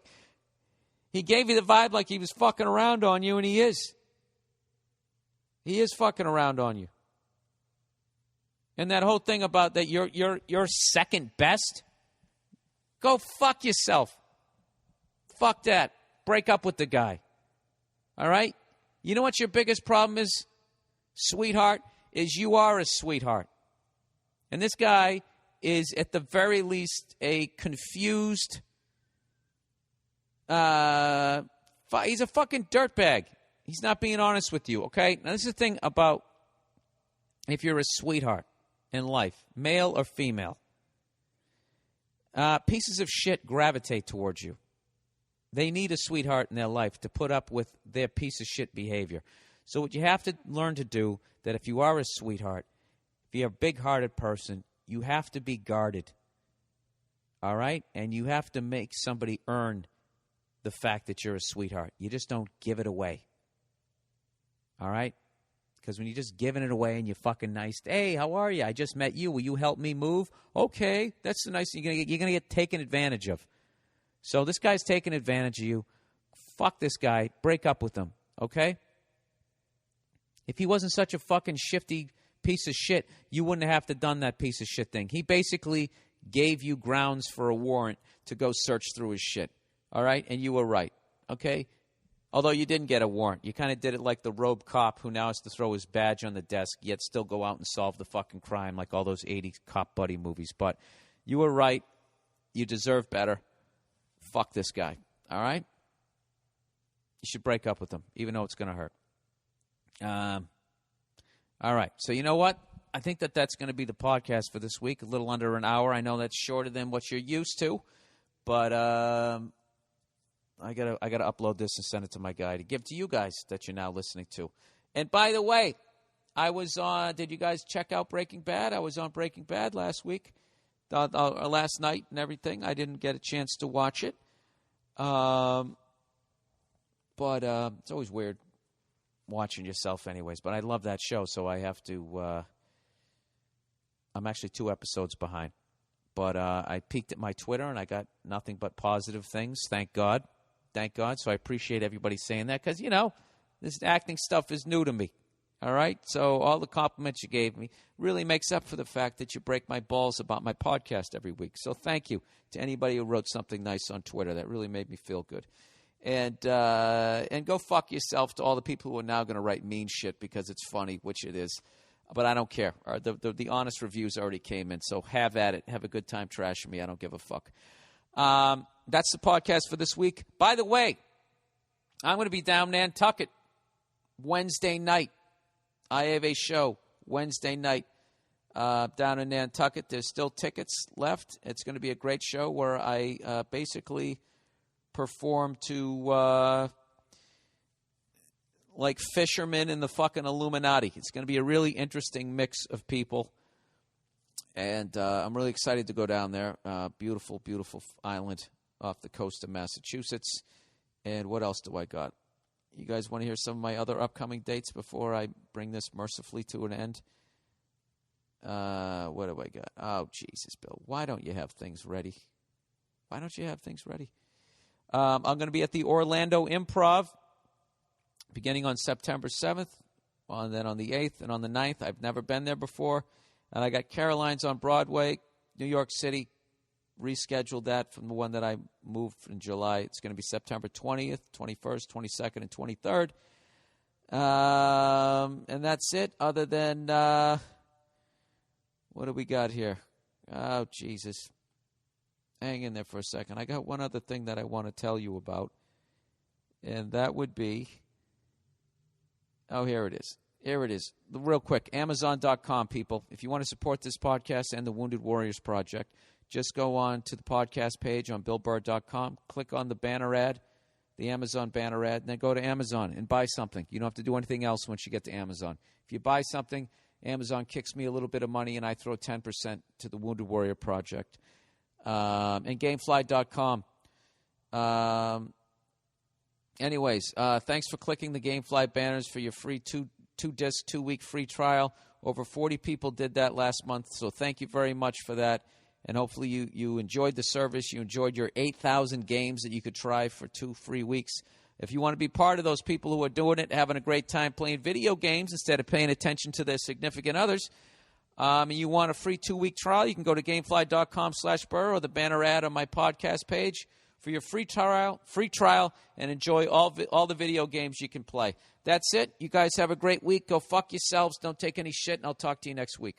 He gave you the vibe like he was fucking around on you, and he is. He is fucking around on you. And that whole thing about that you're second best. Go fuck yourself. Fuck that. Break up with the guy. All right? You know what your biggest problem is, sweetheart? Is you are a sweetheart. And this guy is at the very least a confused, he's a fucking dirtbag. He's not being honest with you, okay? Now, this is the thing about if you're a sweetheart in life, male or female. Pieces of shit gravitate towards you. They need a sweetheart in their life to put up with their piece of shit behavior. So what you have to learn to do, that if you are a sweetheart, if you're a big-hearted person, you have to be guarded. All right? And you have to make somebody earn the fact that you're a sweetheart. You just don't give it away. All right? Because when you're just giving it away and you're fucking nice, hey, how are you? I just met you. Will you help me move? Okay, that's the nice thing. You're gonna get taken advantage of. So this guy's taking advantage of you. Fuck this guy. Break up with him. Okay? If he wasn't such a fucking shifty piece of shit, you wouldn't have to done that piece of shit thing. He basically gave you grounds for a warrant to go search through his shit. All right? And you were right. Okay? Although you didn't get a warrant. You kind of did it like the rogue cop who now has to throw his badge on the desk, yet still go out and solve the fucking crime like all those 80s cop buddy movies. But you were right. You deserve better. Fuck this guy. All right? You should break up with him, even though it's going to hurt. All right. So you know what? I think that's going to be the podcast for this week. A little under an hour. I know that's shorter than what you're used to, but I gotta upload this and send it to my guy to give to you guys that you're now listening to. And by the way, I was on. Did you guys check out Breaking Bad? I was on Breaking Bad last week, last night, and everything. I didn't get a chance to watch it, but it's always weird watching yourself anyways, but I love that show, so I have to I'm actually 2 episodes behind, but I peeked at my Twitter and I got nothing but positive things, thank God, so I appreciate everybody saying that, because, you know, this acting stuff is new to me, all right, so all the compliments you gave me really makes up for the fact that you break my balls about my podcast every week, so thank you to anybody who wrote something nice on Twitter. That really made me feel good. And go fuck yourself to all the people who are now going to write mean shit because it's funny, which it is. But I don't care. The honest reviews already came in, so have at it. Have a good time trashing me. I don't give a fuck. That's the podcast for this week. By the way, I'm going to be down Nantucket Wednesday night, I have a show Wednesday night down in Nantucket. There's still tickets left. It's going to be a great show where I basically perform to like fishermen in the fucking Illuminati. It's going to be a really interesting mix of people. And I'm really excited to go down there. Beautiful, beautiful island off the coast of Massachusetts. And what else do I got? You guys want to hear some of my other upcoming dates before I bring this mercifully to an end? What do I got? Oh, Jesus, Bill. Why don't you have things ready? Why don't you have things ready? I'm going to be at the Orlando Improv beginning on September 7th, and then on the 8th and on the 9th. I've never been there before. And I got Caroline's on Broadway, New York City. Rescheduled that from the one that I moved in July. It's going to be September 20th, 21st, 22nd, and 23rd. And that's it, other than, what do we got here? Oh, Jesus. Hang in there for a second. I got one other thing that I want to tell you about. And that would be, oh, here it is. Here it is. Real quick, Amazon.com, people. If you want to support this podcast and the Wounded Warriors Project, just go on to the podcast page on BillBurr.com, click on the banner ad, the Amazon banner ad, and then go to Amazon and buy something. You don't have to do anything else once you get to Amazon. If you buy something, Amazon kicks me a little bit of money, and I throw 10% to the Wounded Warrior Project. And Gamefly.com. Anyways, thanks for clicking the Gamefly banners for your free two-disc, 2-week free trial. Over 40 people did that last month, so thank you very much for that. And hopefully you enjoyed the service. You enjoyed your 8,000 games that you could try for 2 free weeks. If you want to be part of those people who are doing it, having a great time playing video games instead of paying attention to their significant others, and you want a free 2-week trial, you can go to Gamefly.com/Burr or the banner ad on my podcast page for your free trial, and enjoy all the video games you can play. That's it. You guys have a great week. Go fuck yourselves. Don't take any shit, and I'll talk to you next week.